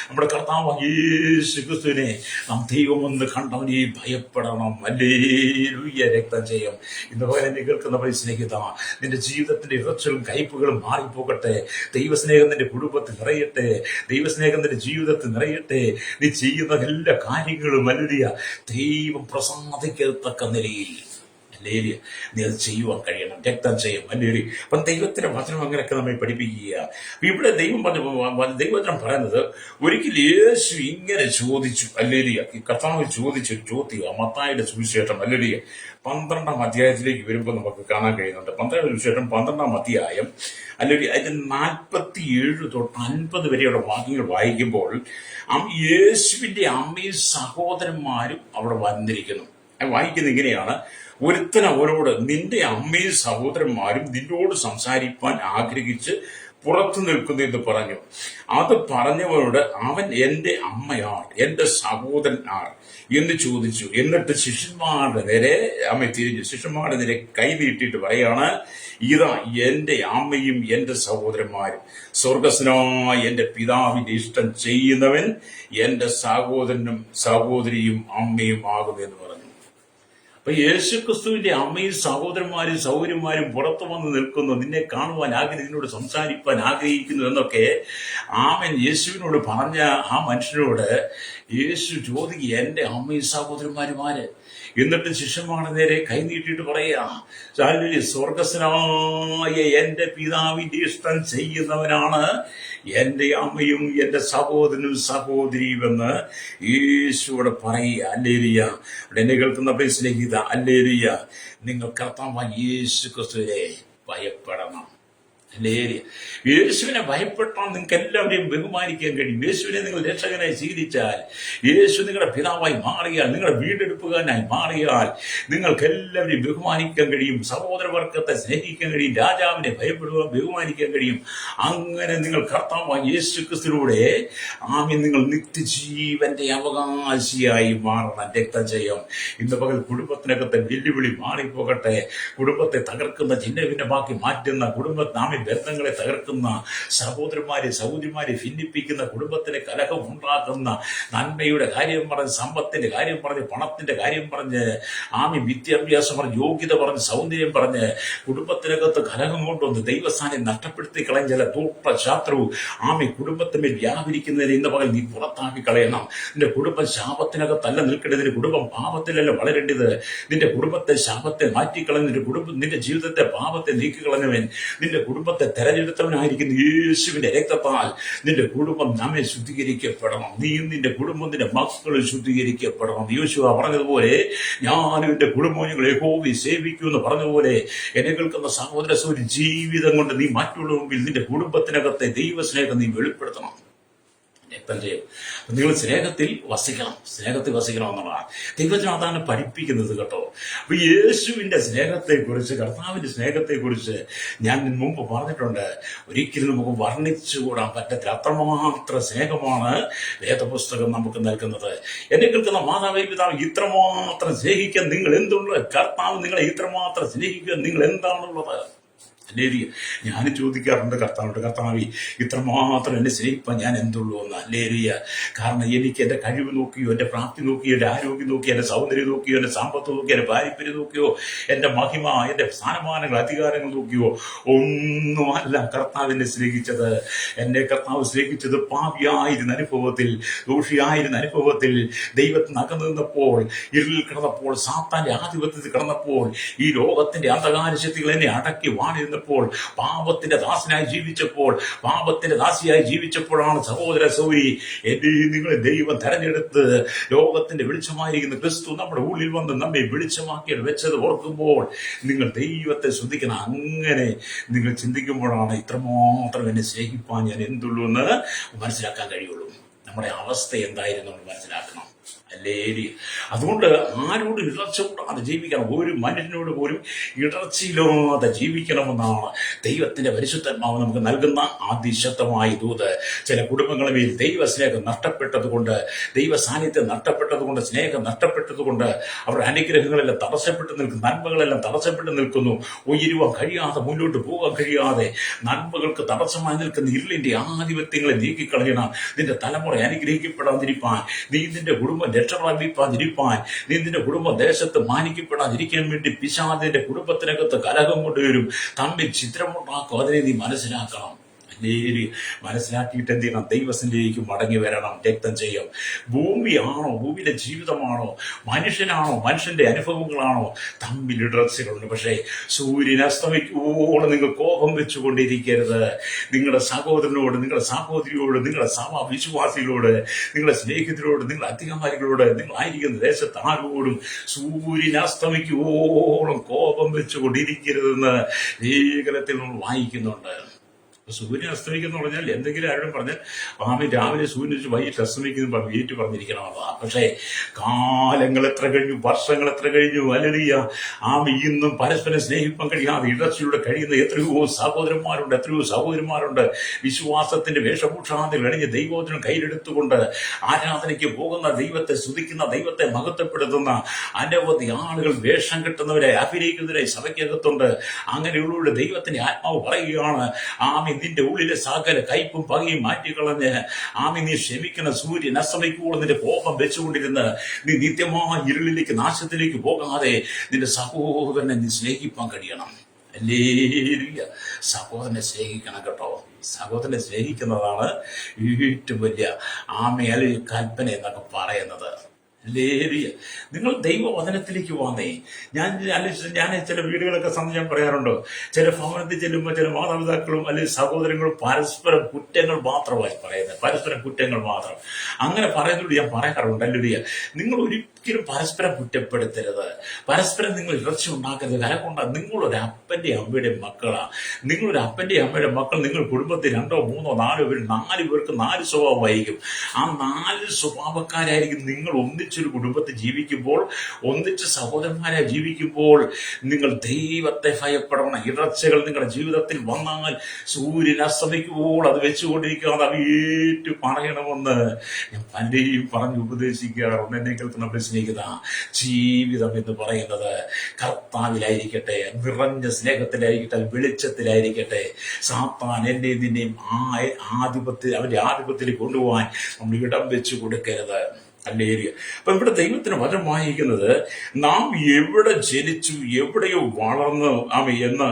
നമ്മുടെ കർത്താവ് യേശു ക്രിസ്തുവിനെ നാം ദൈവമെന്ന് കണ്ടവനെ ഭയപ്പെടണം. ഹല്ലേലൂയ. രക്തം ചെയ്യും. ഇന്ന് പോലെ എന്നെ കേൾക്കുന്ന സ്നേഹിത, നിന്റെ ജീവിതത്തിന്റെ ഇറച്ചുകളും കയ്പുകളും മാറിപ്പോകട്ടെ. ദൈവസ്നേഹം നിന്റെ കുടുംബത്തിൽ നിറയട്ടെ. ദൈവസ്നേഹം നിന്റെ ജീവിതത്തിൽ നിറയട്ടെ. നീ ചെയ്യുന്ന എല്ലാ കാര്യങ്ങളും ദൈവം പ്രസാദിക്കത്തക്ക നിലയിൽ നീ അത് ചെയ്യുവാൻ കഴിയണം. രക്തം ചെയ്യും. അപ്പം ദൈവത്തിന്റെ വചനം അങ്ങനെയൊക്കെ നമ്മെ പഠിപ്പിക്കുക. ഇവിടെ ദൈവവചനം പറയുന്നത്, ഒരിക്കൽ യേശു ഇങ്ങനെ ചോദിച്ചു. കർത്താവ് ചോദിച്ചൊരു ചോദ്യം മത്തായിയുടെ സുവിശേഷം 12-ാം അധ്യായത്തിലേക്ക് വരുമ്പോൾ നമുക്ക് കാണാൻ കഴിയുന്നുണ്ട്. 12 സുവിശേഷം 12-ാം അധ്യായം അതിന്റെ 47 തൊട്ട് 50 വരെയുള്ള വാക്യങ്ങൾ വായിക്കുമ്പോൾ യേശുവിന്റെ അമ്മയും സഹോദരന്മാരും അവിടെ വന്നിരിക്കുന്നു. വായിക്കുന്നത് ഇങ്ങനെയാണ്: ഒരുത്തൻ അവരോട്, നിന്റെ അമ്മയും സഹോദരന്മാരും നിന്നോട് സംസാരിപ്പാൻ ആഗ്രഹിച്ച് പുറത്തു നിൽക്കുന്നു എന്ന് പറഞ്ഞു. അത് പറഞ്ഞവരോട് അവൻ എന്റെ അമ്മയാർ, എന്റെ സഹോദരൻ ആർ എന്ന് ചോദിച്ചു. എന്നിട്ട് ശിഷ്യന്മാരുടെ നേരെ തിരിഞ്ഞു ശിഷ്യന്മാരുടെ നേരെ കൈ നീട്ടിയിട്ട് പറയാണ്, ഇതാ എന്റെ അമ്മയും എന്റെ സഹോദരന്മാരും. സ്വർഗസ്വനായ എന്റെ പിതാവിന്റെ ഇഷ്ടം ചെയ്യുന്നവൻ എന്റെ സഹോദരനും സഹോദരിയും അമ്മയും ആകുന്നു എന്ന് പറഞ്ഞു. അപ്പൊ യേശുക്രിസ്തുവിന്റെ അമ്മയും സഹോദരന്മാരും സഹോദരന്മാരും പുറത്തു വന്ന് നിൽക്കുന്നു, നിന്നെ കാണുവാൻ നിന്നോട് സംസാരിക്കാൻ ആഗ്രഹിക്കുന്നു എന്നൊക്കെ ആമൻ യേശുവിനോട് പറഞ്ഞ ആ മനുഷ്യനോട് യേശു ചോദിക്കുക, എന്റെ അമ്മയും സഹോദരന്മാരുമാര്? എന്നിട്ട് ശിഷ്യന്മാരുടെ നേരെ കൈനീട്ടിട്ട് പറയാ, സ്വർഗസ്വനായ എന്റെ പിതാവിന്റെ ഇഷ്ടം ചെയ്യുന്നവനാണ് എന്റെ അമ്മയും എന്റെ സഹോദരനും സഹോദരിയും എന്ന് യേശുവോട് പറയുക. ഹല്ലേലൂയ. എന്നെ കേൾക്കുന്ന പ്രിയ സ്നേഹിത, ഹല്ലേലൂയ. നിങ്ങൾ കർത്താവായ യേശു ക്രിസ്തുവിനെ ഭയപ്പെടണം. യേശുവിനെ ഭയപ്പെട്ടാൽ നിങ്ങൾക്ക് എല്ലാവരെയും ബഹുമാനിക്കാൻ കഴിയും. യേശുവിനെ നിങ്ങൾ രക്ഷകനായി സ്വീകരിച്ചാൽ, യേശു നിങ്ങളുടെ പിതാവായി മാറിയാൽ, നിങ്ങളുടെ വീണ്ടെടുപ്പുകാരനായി മാറിയാൽ നിങ്ങൾക്ക് എല്ലാവരെയും ബഹുമാനിക്കാൻ കഴിയും. സഹോദരവർഗത്തെ സ്നേഹിക്കാൻ കഴിയും. രാജാവിനെ ഭയപ്പെടുക, ബഹുമാനിക്കാൻ കഴിയും. അങ്ങനെ നിങ്ങൾ കർത്താവായ യേശു ക്രിസ്തുവിലൂടെ നിങ്ങൾ നിത്യജീവന്റെ അവകാശിയായി മാറണം. രക്തജയം ഇന്ന് പകൽ കുടുംബത്തിനകത്തെ വെല്ലുവിളി മാറിപ്പോകട്ടെ. കുടുംബത്തെ തകർക്കുന്ന ഭിന്നമാക്കി മാറ്റുന്ന കുടുംബ ബന്ധങ്ങളെ തകർക്കുന്ന സഹോദരിമാരെ ഭിന്നിപ്പിക്കുന്ന കുടുംബത്തിന് കലഹം ഉണ്ടാക്കുന്ന നന്മയുടെ കാര്യം പറഞ്ഞ്, സമ്പത്തിന്റെ കാര്യം പറഞ്ഞ്, പണത്തിന്റെ കാര്യം പറഞ്ഞ്, വിദ്യാഭ്യാസം പറഞ്ഞ്, യോഗ്യത പറഞ്ഞ്, സൗന്ദര്യം പറഞ്ഞ് കുടുംബത്തിനകത്ത് കലഹം കൊണ്ടുവന്ന് ദൈവസ്ഥാനം നഷ്ടപ്പെടുത്തി കളഞ്ഞ ചില ദൂട്ട ശാസ്ത്രവും കുടുംബത്തിന്മേൽ വ്യാപരിക്കുന്നതിന് ഇന്ന് പകൽ നീ പുറത്താക്കി കളയണം. നിന്റെ കുടുംബം ശാപത്തിനകത്തല്ല നിൽക്കേണ്ടത്, നിന്റെ കുടുംബം പാപത്തിലല്ല വളരേണ്ടത്. നിന്റെ കുടുംബത്തെ ശാപത്തെ മാറ്റിക്കളഞ്ഞ നിന്റെ ജീവിതത്തെ പാപത്തെ നീക്കിക്കളഞ്ഞവൻ നിന്റെ കുടുംബത്തെ തെരഞ്ഞെടുത്തവനായിരിക്കുന്ന യേശുവിന്റെ രക്തത്താൽ നിന്റെ കുടുംബം നമ്മെ ശുദ്ധീകരിക്കപ്പെടണം. നീയും നിന്റെ കുടുംബം നിന്റെ മക്കളും ശുദ്ധീകരിക്കപ്പെടണം. യോശുവ പറഞ്ഞതുപോലെ ഞാനും എന്റെ കുടുംബം യഹോവയെ സേവിക്കുമെന്ന് പറഞ്ഞതുപോലെ എന്നെ കേൾക്കുന്ന സഹോദര ഒരു ജീവിതം കൊണ്ട് നീ മറ്റുള്ള മുമ്പിൽ നിന്റെ കുടുംബത്തിനകത്തെ ദൈവസ്നേഹം നീ വെളിപ്പെടുത്തണം. നിങ്ങൾ സ്നേഹത്തിൽ വസിക്കണം എന്നുള്ളതാണ് ദൈവത്തിന് അതാണ് പഠിപ്പിക്കുന്നത് കേട്ടോ. അപ്പൊ യേശുവിന്റെ സ്നേഹത്തെക്കുറിച്ച്, കർത്താവിന്റെ സ്നേഹത്തെക്കുറിച്ച് ഞാൻ മുമ്പ് പറഞ്ഞിട്ടുണ്ട്. ഒരിക്കലും നമുക്ക് വർണ്ണിച്ചുകൂടാൻ പറ്റത്തില്ല. അത്രമാത്രം സ്നേഹമാണ് വേദപുസ്തകം നമുക്ക് നൽകുന്നത്. എന്നെ കേൾക്കുന്ന മാതാവേ പിതാവ് ഇത്രമാത്രം സ്നേഹിക്കാൻ നിങ്ങൾ എന്തുള്ളത്? കർത്താവ് നിങ്ങളെ ഇത്രമാത്രം സ്നേഹിക്കാൻ നിങ്ങൾ എന്താണുള്ളത്? ഞാൻ ചോദിക്കാറുണ്ട് കർത്താവി ഇത്രമാത്രം എന്നെ സ്നേഹിപ്പാൻ ഞാൻ എന്തുള്ളൂ എന്ന്. ഹല്ലേലൂയ. കാരണം എനിക്ക് എന്റെ കഴിവ് നോക്കിയോ, എന്റെ പ്രാപ്തി നോക്കിയോ, എന്റെ ആരോഗ്യം നോക്കിയോ, എന്റെ സൗന്ദര്യം നോക്കിയോ, എന്റെ സാമ്പത്ത് നോക്കിയോ, എന്റെ പാരമ്പര്യം നോക്കിയോ, എന്റെ മഹിമ, എന്റെ സ്ഥാനമാനങ്ങൾ, അധികാരങ്ങൾ നോക്കിയോ ഒന്നുമല്ല കർത്താവിനെ സ്നേഹിച്ചത്. എന്നെ കർത്താവ് സ്നേഹിച്ചത് പാപിയായിരുന്ന അനുഭവത്തിൽ, ദോഷിയായിരുന്ന അനുഭവത്തിൽ, ദൈവത്തിന് അകന്നു നിന്നപ്പോൾ, ഇരുളിൽ കിടന്നപ്പോൾ, സാത്താന്റെ ആധിപത്യത്തിൽ കിടന്നപ്പോൾ, ഈ ലോകത്തിന്റെ അന്ധകാര ശക്തികൾ എന്നെ അടക്കി വാണിരുന്ന പാപത്തിന്റെ ദാസനായി ജീവിച്ചപ്പോൾ, പാപത്തിന്റെ ദാസിയായി ജീവിച്ചപ്പോഴാണ് സഹോദര സൗരി നിങ്ങളെ ദൈവം തെരഞ്ഞെടുത്ത് ലോകത്തിന്റെ വെളിച്ചമായിരിക്കുന്ന ക്രിസ്തു നമ്മുടെ ഉള്ളിൽ വന്ന് നമ്മെ വെളിച്ചമാക്കി വെച്ചത് ഓർക്കുമ്പോൾ നിങ്ങൾ ദൈവത്തെ ശ്രദ്ധിക്കണം. അങ്ങനെ നിങ്ങൾ ചിന്തിക്കുമ്പോഴാണ് ഇത്രമാത്രം എന്നെ സ്നേഹിപ്പാൻ ഞാൻ എന്തുള്ളൂ എന്ന് മനസ്സിലാക്കാൻ കഴിയുള്ളൂ. നമ്മുടെ അവസ്ഥ എന്തായിരുന്നു എന്ന് മനസ്സിലാക്കണം. അതുകൊണ്ട് ആരോടും ഇടർച്ചയില്ലാതെ ജീവിക്കണം. ഒരു മനുഷ്യനോട് പോലും ഇടർച്ചയില്ലാതെ ജീവിക്കണമെന്നാണ് ദൈവത്തിന്റെ പരിശുദ്ധാത്മാവ് നമുക്ക് നൽകുന്ന അതിശക്തമായ ദൂത്. ചില കുടുംബങ്ങളെ മേൽ ദൈവസ്നേഹം നഷ്ടപ്പെട്ടതുകൊണ്ട്, ദൈവ സാന്നിധ്യം നഷ്ടപ്പെട്ടതുകൊണ്ട്, സ്നേഹം നഷ്ടപ്പെട്ടതുകൊണ്ട് അവരുടെ അനുഗ്രഹങ്ങളെല്ലാം തടസ്സപ്പെട്ട് നിൽക്കുന്നു, നന്മകളെല്ലാം തടസ്സപ്പെട്ട് നിൽക്കുന്നു. ഉയരുവാൻ കഴിയാതെ, മുന്നോട്ട് പോകാൻ കഴിയാതെ, നന്മകൾക്ക് തടസ്സമായി നിൽക്കുന്ന ഇരുളിന്റെ ആധിപത്യങ്ങളെ നീക്കിക്കളയണം. നിന്റെ തലമുറ അനുഗ്രഹിക്കപ്പെടാതിരിപ്പാൻ, നീ നിന്റെ കുടുംബം രക്ഷപ്രാപിപ്പാതിരിപ്പാൻ, നീ നിന്റെ കുടുംബ ദേശത്ത് മാനിക്കപ്പെടാതിരിക്കാൻ വേണ്ടി പിശാചിന്റെ കുടുംബത്തിനകത്ത് കലഹം കൊണ്ടുവരും, തമ്മിൽ ചിത്രമുണ്ടാക്കും. അതിനെ നീ മനസ്സിലാക്കണം. മനസ്സിലാക്കിയിട്ട് എന്ത് ചെയ്യണം? ദൈവത്തിലേക്ക് മടങ്ങി വരണം. രക്തം ചെയ്യും. ഭൂമിയാണോ, ഭൂമിയിലെ ജീവിതമാണോ, മനുഷ്യനാണോ, മനുഷ്യന്റെ അനുഭവങ്ങളാണോ, തമ്മിൽ ഇടർച്ചകളുണ്ട്. പക്ഷേ സൂര്യൻ അസ്തമിക്കുമ്പോൾ നിങ്ങൾ കോപം വെച്ചുകൊണ്ടിരിക്കരുത്. നിങ്ങളുടെ സഹോദരനോട്, നിങ്ങളുടെ സഹോദരിയോട്, നിങ്ങളുടെ വിശ്വാസികളോട്, നിങ്ങളുടെ സ്നേഹിതരോട്, നിങ്ങളുടെ അധികാരികളോട്, നിങ്ങളായിരിക്കുന്ന ദേശത്ത് ആരോടും സൂര്യൻ അസ്തമിക്കുവോളം കോപം വെച്ചുകൊണ്ടിരിക്കരുതെന്ന് ലേഖനത്തിൽ നമ്മൾ വായിക്കുന്നുണ്ട്. സൂര്യൻ അസ്തമിക്കുന്ന പറഞ്ഞാൽ എന്തെങ്കിലും ആരോടും പറഞ്ഞാൽ ആമി രാവിലെ സൂര്യൻ വെച്ച് വൈകിട്ട് അസ്തമിക്കുന്ന വീട്ടിൽ പറഞ്ഞിരിക്കണമെന്നതാണ്. പക്ഷേ കാലങ്ങൾ എത്ര കഴിഞ്ഞു, വർഷങ്ങൾ എത്ര കഴിഞ്ഞു, അല്ലലിയ ആമി ഇന്നും പരസ്പരം സ്നേഹിപ്പാൻ കഴിയാതെ ഇടർച്ചയിലൂടെ കഴിയുന്ന എത്രയോ സഹോദരന്മാരുണ്ട്. വിശ്വാസത്തിന്റെ വേഷഭൂഷാന്തിൽ അണിഞ്ഞ് ദൈവോചനം കയ്യിലെടുത്തുകൊണ്ട് ആരാധനയ്ക്ക് പോകുന്ന, ദൈവത്തെ സ്തുതിക്കുന്ന, ദൈവത്തെ മഹത്വപ്പെടുത്തുന്ന അനവധി ആളുകൾ, വേഷം കെട്ടുന്നവരെ, അഭിനയിക്കുന്നവരെ സഭയ്ക്കകത്തുണ്ട്. അങ്ങനെയുള്ളവരുടെ ദൈവത്തിന്റെ ആത്മാവ് പറയുകയാണ്, ആമി നിന്റെ ഉള്ളിലെ സകല കയ്പും പകയും മാറ്റിക്കളഞ്ഞ് ആമി നീ ക്ഷമിക്കുന്ന സൂര്യൻ അസ്തമിക്കുമ്പോൾ നിന്റെ കോപം വെച്ചുകൊണ്ടിരുന്ന് നീ നിത്യമായ ഇരുളിലേക്ക്, നാശത്തിലേക്ക് പോകാതെ നിന്റെ സഹോദരനെ നീ സ്നേഹിപ്പാൻ കഴിയണം. ഹല്ലേലൂയ. സഹോദരനെ സ്നേഹിക്കണം കേട്ടോ. സഹോദരനെ സ്നേഹിക്കുന്നതാണ് ഏറ്റവും വലിയ ആമയാൽ കൽപ്പന എന്നൊക്കെ പറയുന്നത്. ഹല്ലേലൂയ. നിങ്ങൾ ദൈവവചനത്തിലേക്ക് വന്നേ. ഞാൻ ചില വീടുകളൊക്കെ ഞാൻ പറയാറുണ്ട്, ചില ഭവനത്തിൽ ചെല്ലുമ്പോൾ ചില മാതാപിതാക്കളും അല്ലെങ്കിൽ സഹോദരങ്ങളും പരസ്പരം കുറ്റങ്ങൾ മാത്രമായി പറയുന്നത്, പരസ്പരം കുറ്റങ്ങൾ മാത്രം അങ്ങനെ പറയുന്നതോട് ഞാൻ പറയാറുണ്ട്. ഹല്ലേലൂയ. നിങ്ങൾ ഒരിക്കലും പരസ്പരം കുറ്റപ്പെടുത്തരുത്, പരസ്പരം നിങ്ങൾ ഇറച്ചി ഉണ്ടാക്കരുത്. കരകൊണ്ട നിങ്ങളൊരു അപ്പന്റെ അമ്മയുടെ മക്കളാണ്. നിങ്ങളൊരു അപ്പന്റെ അമ്മയുടെ മക്കൾ. നിങ്ങൾ കുടുംബത്തിൽ 2 3 4 പേർ, 4 പേർക്ക് 4 സ്വഭാവമായിരിക്കും. ആ 4 സ്വഭാവക്കാരായിരിക്കും നിങ്ങൾ ഒന്നിച്ചൊരു കുടുംബത്തിൽ ജീവിക്കുമ്പോൾ, ഒന്നിച്ച് സഹോദരന്മാരെ ജീവിക്കുമ്പോൾ നിങ്ങൾ ദൈവത്തെ ഭയപ്പെടണം. ഇടർച്ചകൾ നിങ്ങളുടെ ജീവിതത്തിൽ വന്നാൽ സൂര്യൻ അസ്തമിക്കുമ്പോൾ അത് വെച്ചുകൊണ്ടിരിക്കാതെ അത് ഏറ്റു പറയണമെന്ന് ഞാൻ പലരെയും പറഞ്ഞ് ഉപദേശിക്കാറുണ്ട്. എന്നെ കേൾക്കുന്ന സ്നേഹിത, ജീവിതം എന്ന് പറയുന്നത് കർത്താവിലായിരിക്കട്ടെ, നിറഞ്ഞ സ്നേഹത്തിലായിരിക്കട്ടെ, വെളിച്ചത്തിലായിരിക്കട്ടെ. സാത്താൻ എന്നെ നിന്നെയും അവന്റെ ആധിപത്യത്തിൽ കൊണ്ടുപോകാൻ നമ്മൾ ഇടം വെച്ച് കൊടുക്കരുത്. ഹല്ലേലൂയ. അപ്പൊ ഇവിടെ ദൈവത്തിന് വചനം വായിക്കുന്നത്, നാം എവിടെ ജനിച്ചു, എവിടെയോ വളർന്നു എന്ന്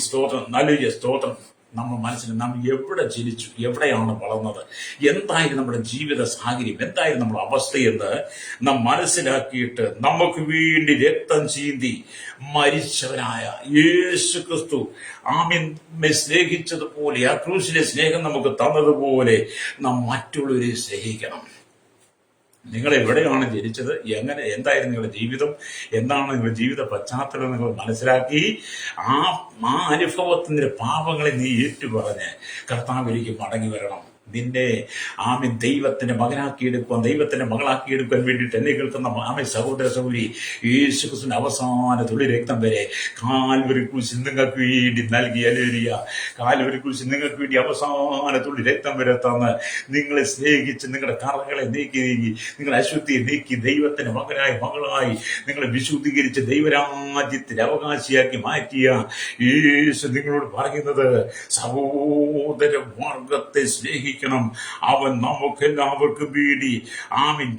സ്തോത്രം. ഹല്ലേലൂയ, സ്തോത്രം. നമ്മൾ മനസ്സിൽ നാം എവിടെ ജനിച്ചു, എവിടെയാണ് വളർന്നത്, എന്തായിരുന്നു നമ്മുടെ ജീവിത സാഹചര്യം, എന്തായിരുന്നു നമ്മുടെ അവസ്ഥയെന്ന് നാം മനസ്സിലാക്കിയിട്ട് നമുക്ക് വേണ്ടി രക്തം ചീന്തി മരിച്ചവനായ യേശു ക്രിസ്തു നമ്മെ സ്നേഹിച്ചതുപോലെ, ആ ക്രൂശിലെ സ്നേഹം നമുക്ക് തന്നതുപോലെ നാം മറ്റുള്ളവരെ സ്നേഹിക്കണം. നിങ്ങൾ എവിടെയാണ് ജനിച്ചത്, എന്തായിരുന്നു നിങ്ങളുടെ ജീവിതം, എന്താണ് നിങ്ങളുടെ ജീവിത പശ്ചാത്തലം നിങ്ങൾ മനസ്സിലാക്കി ആ അനുഭവത്തിന്റെ പാപങ്ങളെ നീ ഏറ്റുപറഞ്ഞ് കർത്താവിലേക്ക് മടങ്ങി വരണം. നിന്നെ ദൈവത്തിന്റെ മകനാക്കിയെടുക്കുവാൻ, ദൈവത്തിന്റെ മകളാക്കിയെടുക്കാൻ വേണ്ടിയിട്ട് എന്നെ കേൾക്കുന്ന സഹോദര സഹോദരി, യേശു ക്രിസ്തുവിന്റെ അവസാന തുള്ളി രക്തം വരെ കാൽവരി ക്രൂശിൽ നിങ്ങൾക്ക് വേണ്ടി നൽകി. ഹല്ലേലൂയ. കാൽവരി ക്രൂശിൽ നിങ്ങൾക്ക് വേണ്ടി അവസാന തുള്ളി രക്തം വരെ തന്ന് നിങ്ങളെ സ്നേഹിച്ച് നിങ്ങളുടെ കറകളെ നീക്കി, നിങ്ങളുടെ അശുദ്ധിയെ നീക്കി, ദൈവത്തിന്റെ മകളായി നിങ്ങളെ വിശുദ്ധീകരിച്ച് ദൈവരാജ്യത്തിന്റെ അവകാശിയാക്കി മാറ്റിയ യേശു നിങ്ങളോട് പറയുന്നത്, സഹോദര വർഗത്തെ സ്നേഹിക്കണം. അവൻ നമുക്കെല്ലാവർക്കും വേണ്ടി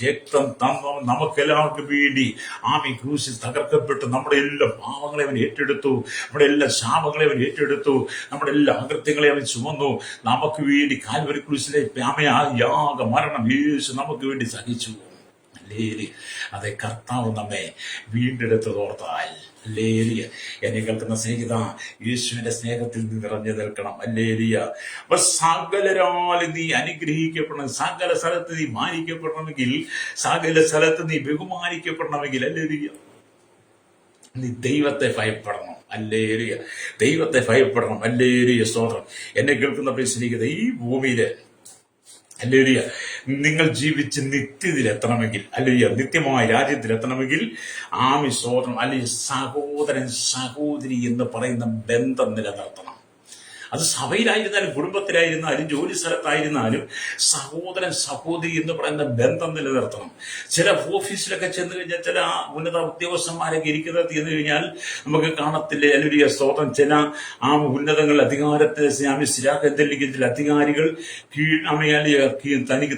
രക്തം തന്നവൻ, നമുക്കെല്ലാവർക്കും വേണ്ടി ക്രൂശിൽ തകർക്കപ്പെട്ട് നമ്മുടെ എല്ലാ പാവങ്ങളെ അവൻ ഏറ്റെടുത്തു, നമ്മുടെ എല്ലാ ശാപങ്ങളെ അവൻ ഏറ്റെടുത്തു, നമ്മുടെ എല്ലാ അകൃത്യങ്ങളെ അവൻ ചുമന്നു. നമുക്ക് വേണ്ടി കാൽവരി ക്രൂശിലെ യാഗ മരണം യേശു നമുക്ക് വേണ്ടി സഹിച്ചു. അതെ, കർത്താവ് നമ്മെ വീണ്ടെടുത്തതോർത്താൽ. ഹല്ലേലൂയ. എന്നെ കേൾക്കുന്ന സ്നേഹിത, യേശുവിന്റെ സ്നേഹത്തിൽ നീ നിറഞ്ഞു നിൽക്കണം. ഹല്ലേലൂയ. അപ്പൊ സകലരാൽ നീ അനുഗ്രഹിക്കപ്പെടണം, സകല സ്ഥലത്ത് നീ മാനിക്കപ്പെടണമെങ്കിൽ, സകല സ്ഥലത്ത് നീ ബഹുമാനിക്കപ്പെടണമെങ്കിൽ, ഹല്ലേലൂയ, നീ ദൈവത്തെ ഭയപ്പെടണം. ഹല്ലേലൂയ. ദൈവത്തെ ഭയപ്പെടണം. ഹല്ലേലൂയ, സ്തോത്രം. എന്നെ കേൾക്കുന്ന സ്നേഹിത, ഈ ഭൂമിയില് ഹല്ലേലൂയ നിങ്ങൾ ജീവിച്ച് നിത്യത്തിലെത്തണമെങ്കിൽ, അല്ലെങ്കിൽ നിത്യമായ രാജ്യത്തിലെത്തണമെങ്കിൽ സ്തോത്രം, അല്ലെങ്കിൽ സഹോദരൻ സഹോദരി എന്ന് പറയുന്ന ബന്ധം നിലനിർത്തണം. അത് സഭയിലായിരുന്നാലും കുടുംബത്തിലായിരുന്നാലും ജോലി സ്ഥലത്തായിരുന്നാലും സഹോദരൻ സഹോദരി എന്ന് പറയുന്ന ബന്ധം നിലനിർത്തണം. ചില ഓഫീസിലൊക്കെ ചെന്ന് കഴിഞ്ഞാൽ, ചില ഉന്നത ഉദ്യോഗസ്ഥന്മാരൊക്കെ ഇരിക്കുന്നത് ചെന്ന് കഴിഞ്ഞാൽ നമുക്ക് കാണത്തില്ലേ, അല്ലെങ്കിൽ സ്തോത്രം, ചില ഉന്നതങ്ങൾ അധികാരത്തെ സ്ഥിരാകേന്ദ്രീകരിച്ച അധികാരികൾ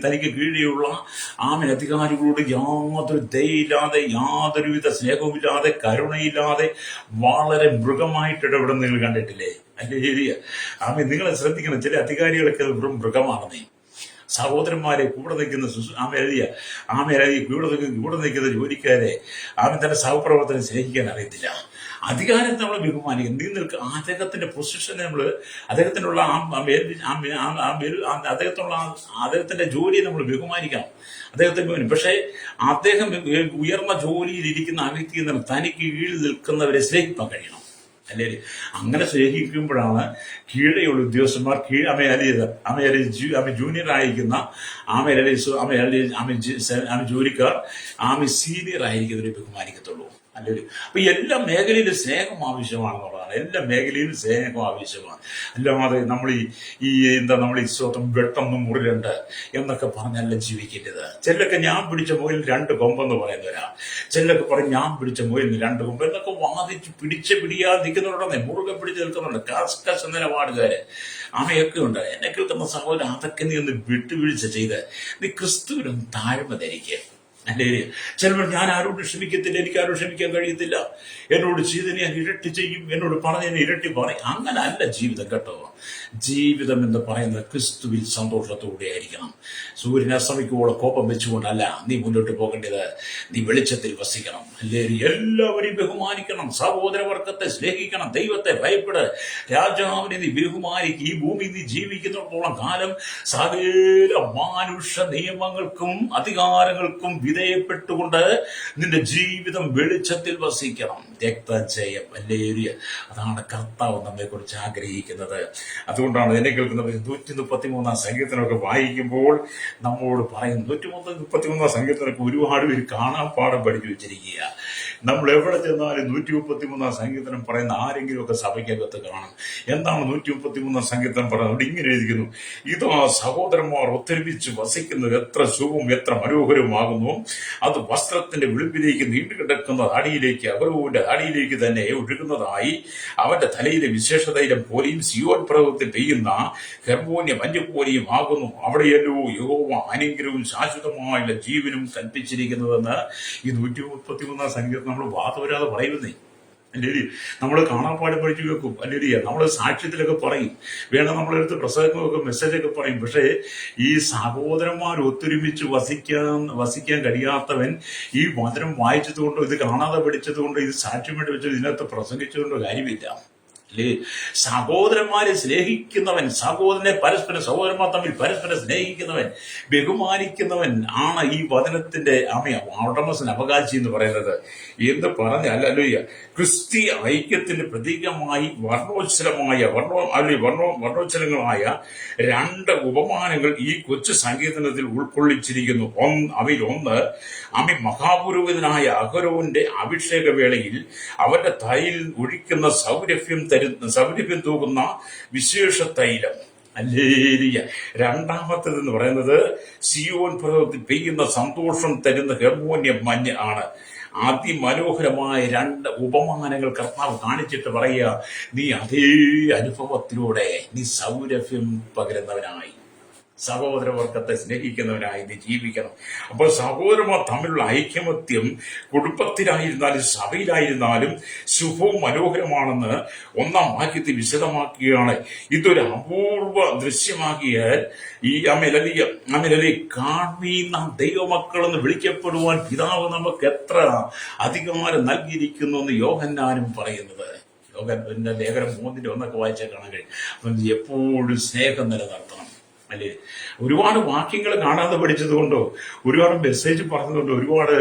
തനിക്ക് കീഴിലുള്ള അധികാരികളോട് യാതൊരു ദയയില്ലാതെ, യാതൊരുവിധ സ്നേഹവുമില്ലാതെ, കരുണയില്ലാതെ വളരെ മൃഗമായിട്ട് ഇടപെടുന്ന നിങ്ങൾ കണ്ടിട്ടില്ലേ? അല്ലെങ്കിൽ നിങ്ങളെ ശ്രദ്ധിക്കണം, ചില അധികാരികളൊക്കെ വെറും മൃഗമാണെന്നേ. സഹോദരന്മാരെ കൂടെ നിൽക്കുന്ന കൂടെ നിൽക്കുന്ന ജോലിക്കാരെ തന്റെ സഹപ്രവർത്തനം സ്നേഹിക്കാൻ അറിയത്തില്ല. അധികാരത്തെ നമ്മൾ ബഹുമാനിക്കും. നീ നിൽക്കുക അദ്ദേഹത്തിന്റെ പൊസിഷനെ അദ്ദേഹത്തിനുള്ള അദ്ദേഹത്തിന്റെ ജോലിയെ നമ്മൾ ബഹുമാനിക്കണം, അദ്ദേഹത്തെ. പക്ഷേ അദ്ദേഹം ഉയർന്ന ജോലിയിൽ ഇരിക്കുന്ന ആ വ്യക്തി തനിക്ക് കീഴിൽ നിൽക്കുന്നവരെ സ്നേഹിക്കാൻ കഴിയണം. അല്ലേ? അങ്ങനെ സ്നേഹിക്കുമ്പോഴാണ് കീഴെയുള്ള ഉദ്യോഗസ്ഥന്മാർ ആമ ജൂനിയർ ആയിരിക്കുന്ന ആമ ജോലിക്കാർ സീനിയർ ആയിരിക്കുന്നവരെ ബഹുമാനിക്കത്തുള്ളൂ. അല്ലേ? അപ്പൊ എല്ലാ മേഖലയിലും സ്നേഹം ആവശ്യമാണെന്നുള്ളതാണ്. എല്ലാ മേഖലയിലും സ്നേഹം ആവശ്യമാണ്. അല്ലാതെ നമ്മൾ നമ്മൾ ഈ സ്വന്തം വെട്ടൊന്നും മുറിലുണ്ട് എന്നൊക്കെ പറഞ്ഞല്ല ജീവിക്കേണ്ടത്. ചിലൊക്കെ ഞാൻ പിടിച്ച മുയൽ രണ്ട് കൊമ്പെന്ന് പറയുന്നവരാ. ചിലൊക്കെ പറയും ഞാൻ പിടിച്ച മുയലിന് രണ്ട് കൊമ്പ് എന്നൊക്കെ വാദിച്ച് പിടിയാതെ നിൽക്കുന്നവരുണ്ടെന്നേ, മുറുകെ പിടിച്ച് നിൽക്കുന്നുണ്ട് കസ് നിലപാടുകാര്. അവയൊക്കെ ഉണ്ട്. എന്നെ കേൾക്കുന്ന സഹോദരൻ, അതൊക്കെ നീ ഒന്ന് വിട്ടുവീഴ്ച ചെയ്ത് നീ ക്രിസ്തുവിനൊന്ന് താഴ്മ ധരിക്കുക. അല്ലേ? ചിലപ്പോൾ ഞാൻ ആരോട് ക്ഷമിക്കത്തില്ല, എനിക്ക് ആരോട് ക്ഷമിക്കാൻ കഴിയത്തില്ല, എന്നോട് ചെയ്തതിന് ഞാൻ ഇരട്ടി ചെയ്യും, എന്നോട് പറഞ്ഞതിന് ഇരട്ടി പറയും. അങ്ങനെ അല്ല ജീവിതം കേട്ടോ. ജീവിതം എന്ന് പറയുന്നത് ക്രിസ്തുവിൽ സന്തോഷത്തോടെ ആയിരിക്കണം. സൂര്യൻ അസ്തമിക്കുവോളം കോപം വെച്ചുകൊണ്ടല്ല നീ മുന്നോട്ട് പോകേണ്ടത്. നീ വെളിച്ചത്തിൽ വസിക്കണം. അല്ലേ? എല്ലാവരെയും ബഹുമാനിക്കണം, സഹോദരവർഗത്തെ സ്നേഹിക്കണം, ദൈവത്തെ ഭയപ്പെട്, രാജാവിനെ നീ ബഹുമാനിക്കും. ഈ ഭൂമി നീ ജീവിക്കുന്നിടത്തോളം കാലം സകല മാനുഷ നിയമങ്ങൾക്കും അധികാരങ്ങൾക്കും വിധേയപ്പെട്ടുകൊണ്ട് നിന്റെ ജീവിതം വെളിച്ചത്തിൽ വസിക്കണം. രക്തജയം. അല്ലേ? അതാണ് കർത്താവ് നമ്മെ കുറിച്ച് ആഗ്രഹിക്കുന്നത്. അതുകൊണ്ടാണ് എന്നെ കേൾക്കുന്നത് 133 സങ്കീർത്തനമൊക്കെ വായിക്കുമ്പോൾ നമ്മോട് പറയുന്നു. 133 സങ്കീർത്തനമൊക്കെ ഒരുപാട് പേര് കാണാൻ പാഠം പഠിച്ചു വെച്ചിരിക്കുക. നമ്മൾ എവിടെ ചെന്നാലും 133 സങ്കീർത്തനം പറയുന്ന ആരെങ്കിലും ഒക്കെ സഭയ്ക്കകത്ത് കാണും. എന്താണ് 133 സങ്കീർത്തനം പറയുന്നത്? അവിടെ ഇങ്ങനെ എഴുതിക്കുന്നു: ഇതാ സഹോദരന്മാർ ഒത്തൊരുമിച്ച് വസിക്കുന്നത് എത്ര ശുഭവും എത്ര മനോഹരവുമാകുന്നു. അത് വസ്ത്രത്തിന്റെ വെളുപ്പിലേക്ക് നീണ്ടുകിടക്കുന്ന അടിയിലേക്ക് അവരവന്റെ അടിയിലേക്ക് തന്നെ ഒഴുകുന്നതായി അവന്റെ തലയിലെ വിശേഷതൈലം പോലെയും സിയോൻ പർവ്വതത്തിൽ പെയ്യുന്ന ഹെർമോന്യ മഞ്ഞപ്പോലെയും ആകുന്നു. അവിടെയല്ലോ യഹോവ അനുഗ്രഹവും ശാശ്വതമായുള്ള ജീവനും കൽപ്പിച്ചിരിക്കുന്നതെന്ന് ഈ 133 സങ്കീർത്തനം നമ്മൾ വാദവരാതെ പറയുന്നേ. അല്ലേ? നമ്മൾ കാണാപ്പാട് പഠിച്ചു വെക്കും. അല്ലേ? നമ്മൾ സാക്ഷ്യത്തിലൊക്കെ പറയും, വേണം നമ്മളെടുത്ത് പ്രസംഗമൊക്കെ മെസ്സേജൊക്കെ പറയും. പക്ഷേ ഈ സഹോദരന്മാർ ഒത്തൊരുമിച്ച് വസിക്കാൻ കഴിയാത്തവൻ ഈ വചനം വായിച്ചതുകൊണ്ടോ ഇത് കാണാതെ പഠിച്ചതുകൊണ്ടോ ഇത് സാക്ഷ്യം വേണ്ടി വെച്ചോ ഇതിനകത്ത് പ്രസംഗിച്ചതുകൊണ്ടോ കാര്യമില്ല. അല്ലേ? സഹോദരന്മാരെ സ്നേഹിക്കുന്നവൻ, സഹോദരന്മാർ തമ്മിൽ പരസ്പരം സ്നേഹിക്കുന്നവൻ, ബഹുമാനിക്കുന്നവൻ ആണ് ഈ വചനത്തിന്റെ ഉടമസ്ഥൻ, അവകാശി എന്ന് പറയുന്നത്. എന്ന് പറഞ്ഞല്ലോ ക്രിസ്തീയ ഐക്യത്തിന്റെ പ്രതീകമായി വർണ്ണോജ്ജലങ്ങളായ രണ്ട് ഉപമാനങ്ങൾ ഈ കൊച്ചു സങ്കീർത്തനത്തിൽ ഉൾക്കൊള്ളിച്ചിരിക്കുന്നു. അവയിൽ ഒന്ന്, മഹാപുരോഹിതനായ അഹരോന്റെ അഭിഷേക വേളയിൽ അവന്റെ തൈൽ ഒഴിക്കുന്ന സൗരഭ്യം തൂകുന്ന വിശേഷ തൈലം. അല്ലേലിയ. രണ്ടാമത്തേതെന്ന് പറയുന്നത് സിയോൻ പർവ്വതത്തിൽ പെയ്യുന്ന സന്തോഷം തരുന്ന ഹെർമോന്യ മഞ്ഞ് ആണ്. അതിമനോഹരമായ രണ്ട് ഉപമാനങ്ങൾ കർത്താവ് കാണിച്ചിട്ട് പറയുക, നീ അതേ അനുഭവത്തിലൂടെ നീ സൗരഭ്യം പകരുന്നവനായി, സഹോദരവർഗത്തെ സ്നേഹിക്കുന്നവനായി നീ ജീവിക്കണം. അപ്പോൾ സഹോദരന്മാർ തമ്മിലുള്ള ഐക്യമത്യം കുടുംബത്തിലായിരുന്നാലും സഭയിലായിരുന്നാലും ശുഭവും മനോഹരമാണെന്ന് 1-ാം വാക്യത്തിൽ വിശദമാക്കുകയാണ്. ഇതൊരു അപൂർവ ദൃശ്യമാക്കിയാൽ ഈ കാണുന്ന ദൈവമക്കളെന്ന് വിളിക്കപ്പെടുവാൻ പിതാവ് നമുക്ക് എത്ര അധികാരം നൽകിയിരിക്കുന്നു എന്ന് യോഹന്നാനും പറയുന്നത്. യോഹന്നാന്റെ ലേഖനം 3:1 വായിച്ചാൽ കാണാൻ കഴിയും. അപ്പം എപ്പോഴും സ്നേഹം നിലനിർത്തണം. അല്ലേ? ഒരുപാട് വാക്യങ്ങൾ കാണാതെ പഠിച്ചതുകൊണ്ടോ ഒരുപാട് മെസ്സേജ് പറഞ്ഞതുകൊണ്ടോ ഒരുപാട്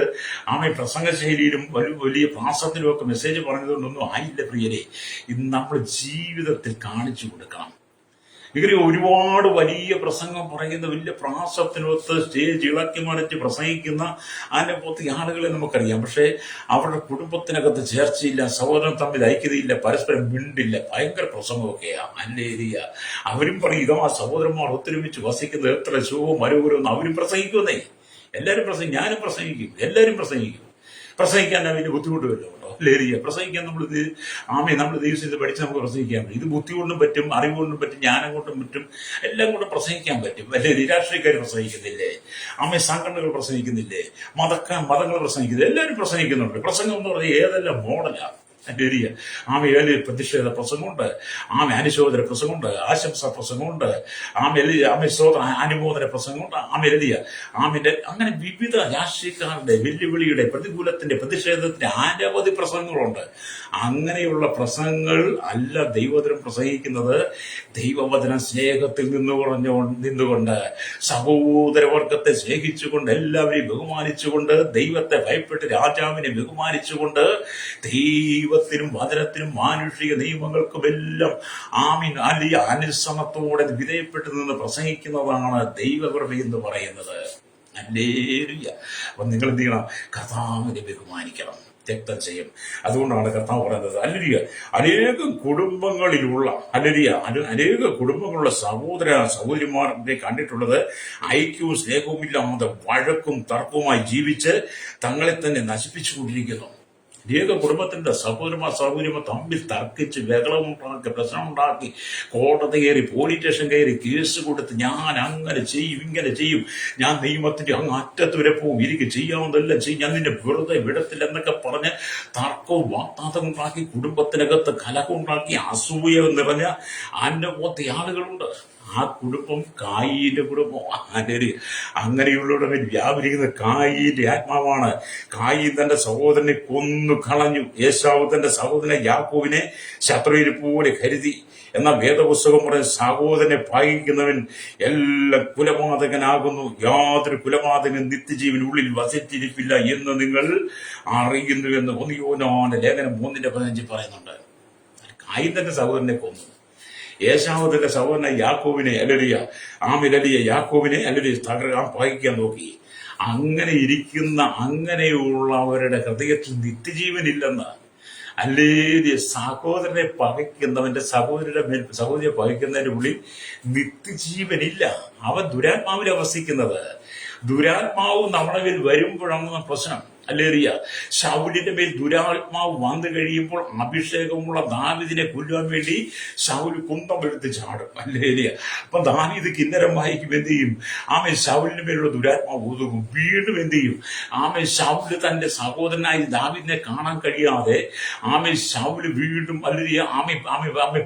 പ്രസംഗ ശൈലിയിലും വലിയ പ്രാസത്തിലും ഒക്കെ മെസ്സേജ് പറഞ്ഞതുകൊണ്ടൊന്നും ആയില്ല പ്രിയരെ. ഇത് നമ്മൾ ജീവിതത്തിൽ കാണിച്ചു കൊടുക്കണം. ഇങ്ങനെ ഒരുപാട് വലിയ പ്രസംഗം പറയുന്ന വലിയ പ്രാസത്തിനൊത്ത് സ്റ്റേജ് ഇളക്കി മറിച്ച് പ്രസംഗിക്കുന്ന അതിനെപ്പോലത്തെ ആളുകളെ നമുക്കറിയാം. പക്ഷെ അവരുടെ കുടുംബത്തിനകത്ത് ചേർച്ചയില്ല, സഹോദരൻ തമ്മിൽ ഐക്യതയില്ല, പരസ്പരം മിണ്ടില്ല, ഭയങ്കര പ്രസംഗമൊക്കെയാ. അല്ലേരിയ. അവരും പറയും, ഇതാ സഹോദരന്മാർ ഒത്തൊരുമിച്ച് വസിക്കുന്നത് എത്ര ശുഭവും മനോഹരമെന്ന് അവരും പ്രസംഗിക്കുന്നേ. എല്ലാവരും പ്രസംഗിക്കും, ഞാനും പ്രസംഗിക്കും, എല്ലാവരും പ്രസംഗിക്കും. പ്രസംഗിക്കാൻ വലിയ ബുദ്ധിമുട്ട് വല്ലതും ഉണ്ടോ? ലേരിയ. പ്രസംഗിക്കാൻ നമ്മൾ ദൈവത്തിൽ പഠിച്ച് നമുക്ക് പ്രസംഗിക്കാൻ പറ്റും. ഇത് ബുദ്ധി കൊണ്ടും പറ്റും, അറിവ് കൊണ്ടും പറ്റും, ജ്ഞാനം കൊണ്ടും പറ്റും, എല്ലാം കൊണ്ടും പ്രസംഗിക്കാൻ പറ്റും. അല്ലേ? രാഷ്ട്രീയക്കാർ പ്രസംഗിക്കുന്നില്ലേ? സംഘടനകൾ പ്രസംഗിക്കുന്നില്ലേ? മതങ്ങൾ പ്രസംഗിക്കുന്നില്ല, എല്ലാവരും പ്രസംഗിക്കുന്നുണ്ട്. പ്രസംഗം എന്ന് പറഞ്ഞാൽ ഏതെല്ലാം മോഡലാണ്. ലേരിയ. പ്രതിഷേധ പ്രസംഗമുണ്ട്, അനുശോചന പ്രസംഗമുണ്ട്, ആശംസാ പ്രസംഗമുണ്ട്, അനുമോദന പ്രസംഗമുണ്ട്, അങ്ങനെ വിവിധ രാഷ്ട്രീയക്കാരുടെ വെല്ലുവിളിയുടെ, പ്രതികൂലത്തിന്റെ, പ്രതിഷേധത്തിന്റെ അനവധി പ്രസംഗങ്ങളുണ്ട്. അങ്ങനെയുള്ള പ്രസംഗങ്ങൾ അല്ല ദൈവവചനം പ്രസംഗിക്കുന്നത്. ദൈവവചനം സ്നേഹത്തിൽ നിന്നുകൊണ്ട് സഹോദരവർഗത്തെ സ്നേഹിച്ചുകൊണ്ട്, എല്ലാവരെയും ബഹുമാനിച്ചുകൊണ്ട്, ദൈവത്തെ ഭയപ്പെട്ട് രാജാവിനെ ബഹുമാനിച്ചുകൊണ്ട്, ദൈവ ദൈവത്തിനും വചനത്തിനും മാനുഷിക നിയമങ്ങൾക്കുമെല്ലാം ആമീൻ അലിയ അനുസരണത്തോടെ വിധേയപ്പെട്ടു നിന്ന് പ്രസംഗിക്കുന്നതാണ് ദൈവകൃപ എന്ന് പറയുന്നത്. ഹല്ലേലൂയ. അപ്പൊ നിങ്ങൾ എന്ത് ചെയ്യണം? കർത്താവിനെ ബഹുമാനിക്കണം, രക്തം ചെയ്യും. അതുകൊണ്ടാണ് കർത്താവ് പറയുന്നത് ഹല്ലേലൂയ, അനേകം കുടുംബങ്ങളിലുള്ള അനേക കുടുംബങ്ങളുള്ള സഹോദരിമാരെ കണ്ടിട്ടുള്ളത് ഐക്യവും സ്നേഹവുമില്ലാതെ വഴക്കും തർക്കവുമായി ജീവിച്ച് തങ്ങളെ തന്നെ നശിപ്പിച്ചുകൊണ്ടിരിക്കുന്നു. അനേക കുടുംബത്തിന്റെ സഹോദരന്മാർ തമ്മിൽ തർക്കിച്ച് ബഹളമുണ്ടാക്കി, പ്രശ്നമുണ്ടാക്കി, കോടതി കയറി, പോലീസ് സ്റ്റേഷൻ കയറി, കേസ് കൊടുത്ത് ഞാൻ അങ്ങനെ ചെയ്യും, ഇങ്ങനെ ചെയ്യും, ഞാൻ നിയമത്തിന്റെ അങ്ങ് അറ്റത്ത് വരെ പോകും, എനിക്ക് ചെയ്യാവുന്നതെല്ലാം ചെയ്യും, ഞാൻ നിന്നെ വെറുതെ വിടത്തില്ല എന്നൊക്കെ പറഞ്ഞ് തർക്കവും വാഗ്ദാനം ഉണ്ടാക്കി, കുടുംബത്തിനകത്ത് കലഹമുണ്ടാക്കി, അസൂയ നിറഞ്ഞ അന്നപോത്തെ ആളുകളുണ്ട്. ആ കുടുംബം കായീന്റെ കുടുംബം. അങ്ങനെയുള്ളവരുടെ മേൽ വ്യാപരിക്കുന്ന കായീന്റെ ആത്മാവാണ്. കായീൻ തന്റെ സഹോദരനെ കൊന്നു കളഞ്ഞു. ഏശാവ് തന്റെ സഹോദരനെ യാക്കോബിനെ ശത്രുവിനെ പോലെ കരുതി. എന്നാൽ വേദപുസ്തകം പറഞ്ഞ സഹോദരനെ പകയ്ക്കുന്നവൻ എല്ലാം കുലപാതകനാകുന്നു, യാതൊരു കുലപാതകൻ നിത്യജീവനുള്ളിൽ വസിച്ചിരിപ്പില്ല എന്ന് നിങ്ങൾ അറിയുന്നുവെന്ന് 1 യോഹന്നാന്റെ ലേഖനം 3:15 പറയുന്നുണ്ട്. കായീൻ തന്റെ സഹോദരനെ കൊന്നു. ഏശാവ് തന്റെ സഹോദരനെ യാക്കോബിനെ യാക്കോബിനെ തകർക്കാൻ പകയ്ക്കാൻ നോക്കി. അങ്ങനെ ഇരിക്കുന്ന അങ്ങനെയുള്ളവരുടെ ഹൃദയത്തിൽ നിത്യജീവനില്ലെന്ന്. സഹോദരനെ പകയ്ക്കുന്നവന്റെ സഹോദരിയെ പകയ്ക്കുന്നതിന്റെ ഉള്ളിൽ നിത്യജീവനില്ല. അവൻ ദുരാത്മാവിൽ വസിക്കുന്നത്. ദുരാത്മാവ് നമ്മുടെ മേൽ വരുമ്പോഴാണ് പ്രശ്നം. ശൗലിന്റെ മേൽ ദുരാത്മാവ് വന്നു കഴിയുമ്പോൾ അഭിഷേകമുള്ള ദാവീദിനെ കൊല്ലുവാൻ വേണ്ടി ശൗല് കുന്തമെടുത്ത് ചാടും. അപ്പൊ ദാവീദ് കിന്നരം വായിക്കും, എന്ത് ചെയ്യും? ശൗലിന്റെ മേലുള്ള ദുരാത്മാവ് ഒതുങ്ങും. വീണ്ടും എന്ത് ചെയ്യും? ശൗല് തന്റെ സഹോദരനായി ദാവീദിനെ കാണാൻ കഴിയാതെ ശൗല് വീണ്ടും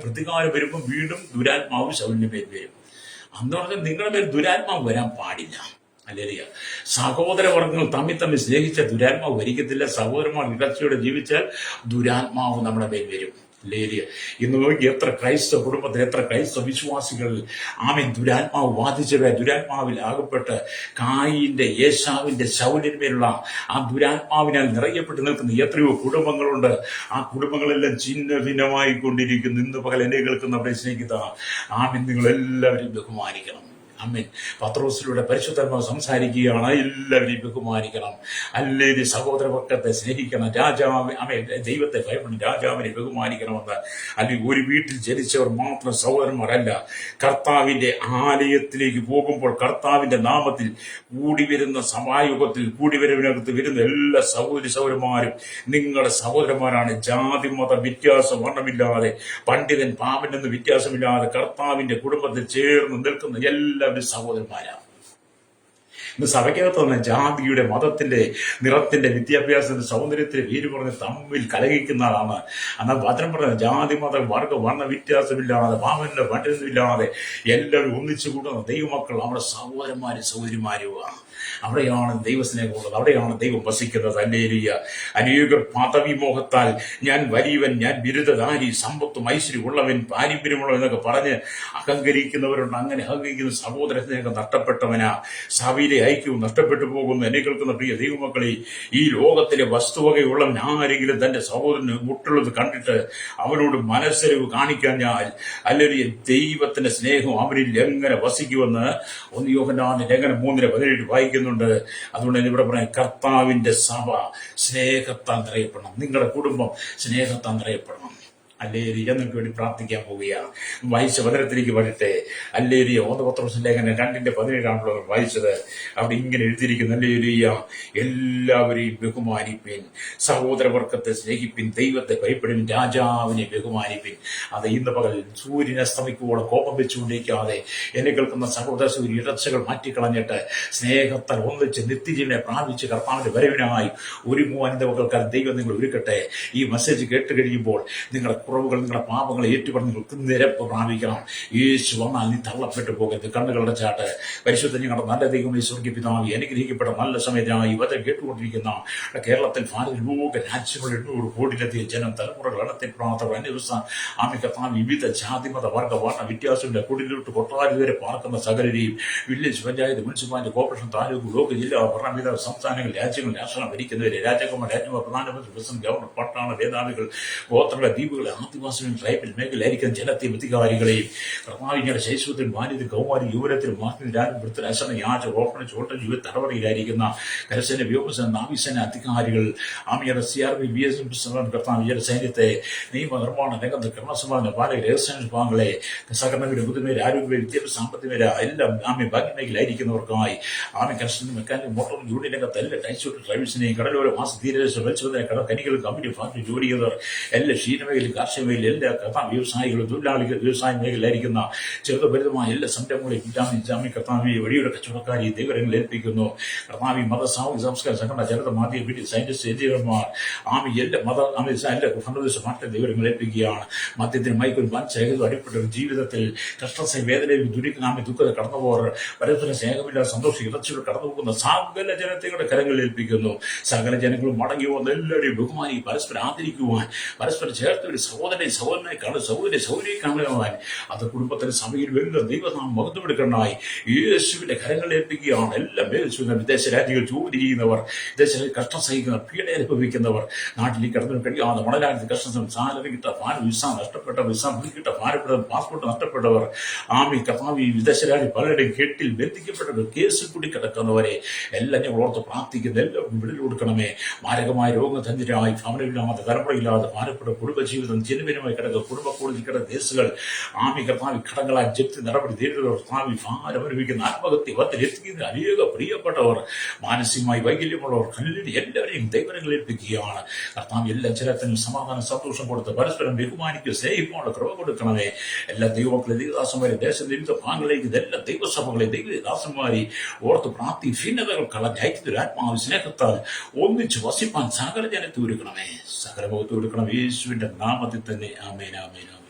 പ്രതികാരം വരുമ്പോൾ വീണ്ടും ദുരാത്മാവ് ശൗലിന്റെ മേൽ വരും. അന്ന് പറഞ്ഞാൽ നിങ്ങളുടെ മേൽ ദുരാത്മാവ് വരാൻ പാടില്ല. സഹോദരവർഗങ്ങൾ തമ്മിൽ സ്നേഹിച്ച ദുരാത്മാവ് വരിക്കത്തില്ല. സഹോദരന്മാർ ഇടർച്ചയോടെ ജീവിച്ചാൽ ദുരാത്മാവ് നമ്മുടെ മേൽ വരും. ഇന്ന് നോക്കി എത്ര ക്രൈസ്തവ കുടുംബത്തിൽ, എത്ര ക്രൈസ്തവ വിശ്വാസികൾ ദുരാത്മാവ് ബാധിച്ചവരെ, ദുരാത്മാവിൽ ആകപ്പെട്ട് കായീന്റെ ഏശാവിന്റെ ശൗലിന്മേലുള്ള ആ ദുരാത്മാവിനാൽ നിറയപ്പെട്ട് നിൽക്കുന്ന എത്രയോ കുടുംബങ്ങളുണ്ട്. ആ കുടുംബങ്ങളെല്ലാം ഛിന്ന ഭിന്നമായി കൊണ്ടിരിക്കുന്നു. ഇന്ന് പകൽ എന്നെ കേൾക്കുന്നവരെ സ്നേഹിക്കുന്ന നിങ്ങളെല്ലാവരും ബഹുമാനിക്കണം. പത്രോസിലൂടെ പരിശുദ്ധാത്മാവ് സംസാരിക്കുകയാണ്. എല്ലാവരെയും ബഹുമാനിക്കണം. സഹോദരപക്ഷത്തെ സ്നേഹിക്കണം. ദൈവത്തെ ഭയപ്പെടണം, രാജാവിനെ ബഹുമാനിക്കണമെന്ന്. ഒരു വീട്ടിൽ ജനിച്ചവർ മാത്രം സഹോദരന്മാരല്ല. കർത്താവിന്റെ ആലയത്തിലേക്ക് പോകുമ്പോൾ കർത്താവിന്റെ നാമത്തിൽ കൂടി വരുന്ന സമായുഗത്തിൽ കൂടിവരവിനകത്ത് വരുന്ന എല്ലാ സഹോദരന്മാരും നിങ്ങളുടെ സഹോദരന്മാരാണ്. ജാതി മത വ്യത്യാസം വർണ്ണമില്ലാതെ, പണ്ഡിതൻ പാപൻ എന്ന് വ്യത്യാസമില്ലാതെ കർത്താവിന്റെ കുടുംബത്തിൽ ചേർന്ന് നിൽക്കുന്ന എല്ലാ സഹോദരന്മാരാണ്. ഇന്ന് സഭയ്ക്കകത്ത് തന്നെ ജാതിയുടെ, മതത്തിന്റെ, നിറത്തിന്റെ, വിദ്യാഭ്യാസത്തിന്റെ, സൗന്ദര്യത്തിന്റെ പേര് പറഞ്ഞ് തമ്മിൽ കലഹിക്കുന്നതാണ്. എന്നാൽ വചനം പറഞ്ഞത് ജാതി മത വർണ്ണ വ്യത്യാസമില്ലാതെ, പാവന്റെ പണ്ഡിതമില്ലാതെ എല്ലാവരും ഒന്നിച്ചു കൂടുന്ന ദൈവമക്കൾ നമ്മുടെ സഹോദരന്മാരുമാണ്. അവിടെയാണ് ദൈവസ്നേഹമുള്ളത്, അവിടെയാണ് ദൈവം വസിക്കുന്നത്. അനേകർ പദവിമോഹത്താൽ ഞാൻ വലിയവൻ, ഞാൻ ബിരുദധാരി, സമ്പത്തും ഐശ്വര്യം ഉള്ളവൻ, പാരമ്പര്യമുള്ളവൻ എന്നൊക്കെ പറഞ്ഞ് അഹങ്കരിക്കുന്നവരുണ്ട്. അങ്ങനെ അഹങ്കരിക്കുന്ന സഹോദര സ്നേഹം നഷ്ടപ്പെട്ടവനാ. സഭയിലെ ഐക്യവും നഷ്ടപ്പെട്ടു പോകുന്നു. എന്നെ കേൾക്കുന്ന പ്രിയ ദൈവമക്കളെ, ഈ ലോകത്തിലെ വസ്തുവകയുള്ളവൻ ആരെങ്കിലും തന്റെ സഹോദരന് മുട്ടുള്ളത് കണ്ടിട്ട് അവനോട് മനസ്സരിവ് കാണിക്കാൻ ദൈവത്തിന്റെ സ്നേഹം അവരിൽ എങ്ങനെ വസിക്കുമെന്ന് 1 യോഹന്നാന്റെ ലേഖനം 3:17 വായിക്കുന്നുണ്ട്. അതുകൊണ്ട് ഇവിടെ പറയാം, കർത്താവിന്റെ സഭ സ്നേഹത്താൽ നിറയപ്പെടണം. നിങ്ങളുടെ കുടുംബം സ്നേഹത്താൽ നിറയപ്പെടണം. നിങ്ങൾക്ക് വേണ്ടി പ്രാർത്ഥിക്കാൻ പോവുകയാണ്. വായിച്ച വചനത്തിലേക്ക് വരട്ടെ. 1 പത്രോസ് ലേഖനം 2:17 വായിച്ചത്. അവിടെ ഇങ്ങനെ എഴുതിയിരിക്കുന്നു, എല്ലാവരെയും ബഹുമാനിപ്പിൻ, സഹോദരവർഗത്തെ സ്നേഹിപ്പിൻ, ദൈവത്തെ ഭയപ്പെടുവിൻ, രാജാവിനെ ബഹുമാനിപ്പിൻ. അത് ഇന്ന് പകൽ സൂര്യൻ അസ്തമിക്കുമ്പോൾ കോപം വെച്ചുകൊണ്ടിരിക്കാതെ എന്നെ കേൾക്കുന്ന സഹോദര ഇടർച്ചകൾ മാറ്റിക്കളഞ്ഞിട്ട് സ്നേഹത്താൽ ഒന്നിച്ച് നിത്യജീവനെ പ്രാപിച്ച് കർത്താവിന്റെ വരവിനായി ഒരുങ്ങുവാൻ പകൽക്കാലം ദൈവം നിങ്ങൾ ഒരുക്കട്ടെ. ഈ മെസ്സേജ് കേട്ട് കഴിയുമ്പോൾ നിങ്ങളുടെ കുറവുകൾ, നിങ്ങളുടെ പാപങ്ങളെ ഏറ്റുപറഞ്ഞ് നിരപ്പ് പ്രാപിക്കണം. യേശു വന്നാൽ നീ തള്ളപ്പെട്ടു പോകരുത്. കണ്ണുകളുടെ ചാട്ട് പരിശുദ്ധ ഞങ്ങളുടെ നല്ല ദൈവമേ, സ്വർഗ്ഗീയ പിതാവേ, അനുഗ്രഹിക്കപ്പെട്ട നല്ല സമയത്താണ് ഇവരെ കേട്ടുകൊണ്ടിരിക്കുന്ന കേരളത്തിൽ, ഭാരത ലോക രാജ്യങ്ങൾ 800 കോടിയിലെത്തിയ ജനം, തലമുറകൾ എണ്ണത്തിൽപ്പെടാത്തവർ, അന്യദിവസം ആമിക്കത്താൻ വിവിധ ജാതിമത വർഗ വർണ്ണ വ്യത്യാസമില്ല, കുടിലോട്ട് കൊട്ടാരി വരെ പാർക്കുന്ന സകലരെയും, village panchayat, municipality, corporation, taluk, block, ജില്ലാ ഭരണവിധ സംസ്ഥാനങ്ങൾ, രാജ്യങ്ങൾ, രാഷ്ട്രം ഭരിക്കുന്നവരെ, രാജകുമാർ, രാജ്യമാർ, പ്രധാനമന്ത്രി, പ്രസിഡന്റ്, ഗവർണർ, പട്ടാള മേധാവികൾ, ഗോത്രങ്ങളെ, ദ്വീപുകളെ, ആദിവാസികൾ, ട്രൈബൽ മേഖലയായിരിക്കുന്ന ജനത്തെയും അധികാരികളെയും, കർത്താവിന്റെ ശൈശവത്തിൽ, ബാല്യത്തിൽ, കൗമാരി, യുവനത്തിൽ, മാർക്കിൽ, രാജ്യത്തിൽ, അശന, യാച, ഓർഫനേജ്, ഓട്ടൽ, യുവ തലമുറയിലായിരിക്കുന്ന കരസേന, വ്യോമസേന, നാവികസേന അധികാരികൾ, ആമിയുടെ CRP, BSF കർത്താവ് സൈന്യത്തെ, നിയമ നിർമ്മാണ രംഗത്ത്, ക്രമസമാധാന പാലക, രഹസ്യ വിഭാഗങ്ങളെ, സഹകരണ ബുദ്ധിമേര, ആരോഗ്യ, വിദ്യാഭ്യാസ, സാമ്പത്തികമേര, എല്ലാം ആമി ഭാഗ്യ മേഖലയായിരിക്കുന്നവർക്കായി, ആമി കർഷകനും മെക്കാനിക്, മോട്ടോർ യൂണിയൻ രംഗത്ത് എല്ലാ ടൈറ്റ് ഡ്രൈവേഴ്സിനെയും, കടലോര മാസ തീരദേശ മത്സ്യബന്ധന കനികൾ, കമ്പനി, ഫാക്ടറി ജോലി ചെയ്തവർ, എല്ലാ ക്ഷീരമേഖലയും, കാർഷിക മേഖലയിൽ, എല്ലാ വ്യവസായികളും, തൊഴിലാളികൾ, വ്യവസായ മേഖലയിലായിരിക്കുന്ന ചെറുതപരിതമായ എല്ലാ സംരംഭങ്ങളെയും ജാമ്യ കർത്താവി വഴിയുടെ കച്ചവടക്കാരി ദൈവങ്ങളിൽ ഏൽപ്പിക്കുന്നു. കർത്താവി മത, സാമൂഹിക, സംസ്കാര, സംഘടന, ജനത, മാധ്യമ, മീഡിയ, സയന്റിസ്റ്റ്, എഞ്ചിനീയർമാർ, ആമി എല്ലാ മത എല്ലാ ഭരണദേശ മാറ്റ ദൈവങ്ങൾ ഏൽപ്പിക്കുകയാണ്. മദ്യത്തിന്, മയക്കും, വൻചേകതും അടിപ്പെട്ട ജീവിതത്തിൽ കഷ്ടസ വേദനയും ദുരിതനാമി ദുഃഖത കടന്നുപോർ, പരസ്പരം സ്നേഹമില്ലാതെ സന്തോഷം ഇറച്ചികൾ കടന്നുപോകുന്ന സകല ജനതയുടെ കരങ്ങളിൽ ഏൽപ്പിക്കുന്നു. സകല ജനങ്ങളും മടങ്ങി വന്ന് എല്ലാവരെയും ബഹുമാനി, പരസ്പരം ആദരിക്കുവാൻ, പരസ്പരം ചേർത്ത് ഒരു സഹോദരനെ കാണുക, സഹോദരിയെ കാണുവാൻ, അത് കുടുംബത്തിന് സഭയിൽ വലിയ ദൈവനാമം മഹത്വമെടുക്കണമായി യേശുവിന്റെ കരങ്ങളിൽ ഏൽപ്പിക്കുകയാണ്. എല്ലാ വിദേശ രാജ്യങ്ങൾ ജോലി ചെയ്യുന്നവർ, വിദേശ കഷ്ടം സഹിക്കുന്നവർ, പീഡ അനുഭവിക്കുന്നവർ, നാട്ടിലേക്ക് കടന്നു കഴിയാതെ മണലാനത്ത് കഷ്ടം, സാലറി കിട്ട വിസ നഷ്ടപ്പെട്ട, വിസ കിട്ട ഭാരപ്പെട്ട, പാസ്പോർട്ട് നഷ്ടപ്പെട്ടവർ, ആമി കർത്താവി വിദേശ രാജ്യം പലരുടെയും കെട്ടിൽ ബന്ധിക്കപ്പെട്ടവർ, കേസിൽ കൂടി കിടക്കുന്നവരെ എല്ലാം ഞങ്ങൾ ഓർത്ത് പ്രാർത്ഥിക്കുന്ന എല്ലാവർക്കും വിടുതൽ കൊടുക്കണമേ. മാരകമായ രോഗധന്യരായി, ഭവനമില്ലാതെ, തലമുറയില്ലാതെ ഭാരപ്പെട്ട കുടുംബജീവിതം ജനവിനുമായി കിടക്കുക, കുടുംബ കോടതി കിടക്കുന്ന കേസുകൾ, ആമി കർത്താവി കടങ്ങളാൽ ജപ്തി നടപടി നേരിടുന്നവർ, ഭാവി ഭാരം അനുഭവിക്കുന്ന ആത്മഹത്യ വത്തിലെത്തിക്കുന്ന അനേക പ്രിയപ്പെട്ടവർ, മാനസികമായി വൈകല്യമുള്ളവർ, കല്ലിന് എല്ലാവരെയും ദൈവങ്ങൾ ഏൽപ്പിക്കുകയാണ്. കർത്താവ് എല്ലാ ജനത്തിനും സമാധാനം, സന്തോഷം കൊടുത്ത് പരസ്പരം ബഹുമാനിക്കുക, സ്നേഹിക്കാനുള്ള കൃപ കൊടുക്കണമേ. എല്ലാ ദൈവമക്കളെ, ദൈവദാസന്മാരെ, ദേശനിമിത്ത ഭാഗങ്ങളിലേക്ക് എല്ലാ ദൈവസഭകളെ, ദൈവദാസന്മാരെ ഓർത്ത് പ്രാർത്ഥി ഭിന്നതകൾ കളഞ്ഞ് ഐക്യത്തിൽ ആത്മാവ് സ്നേഹത്താൽ ഒന്നിച്ച് വസിപ്പാൻ സകല ജനത്തെ ഒരുക്കണമേ. സകല മുഖത്ത് ഒരുക്കണം യേശുവിന്റെ നാമത്തിൽ തന്നെ. ആമേൻ, ആമേൻ, ആമേൻ.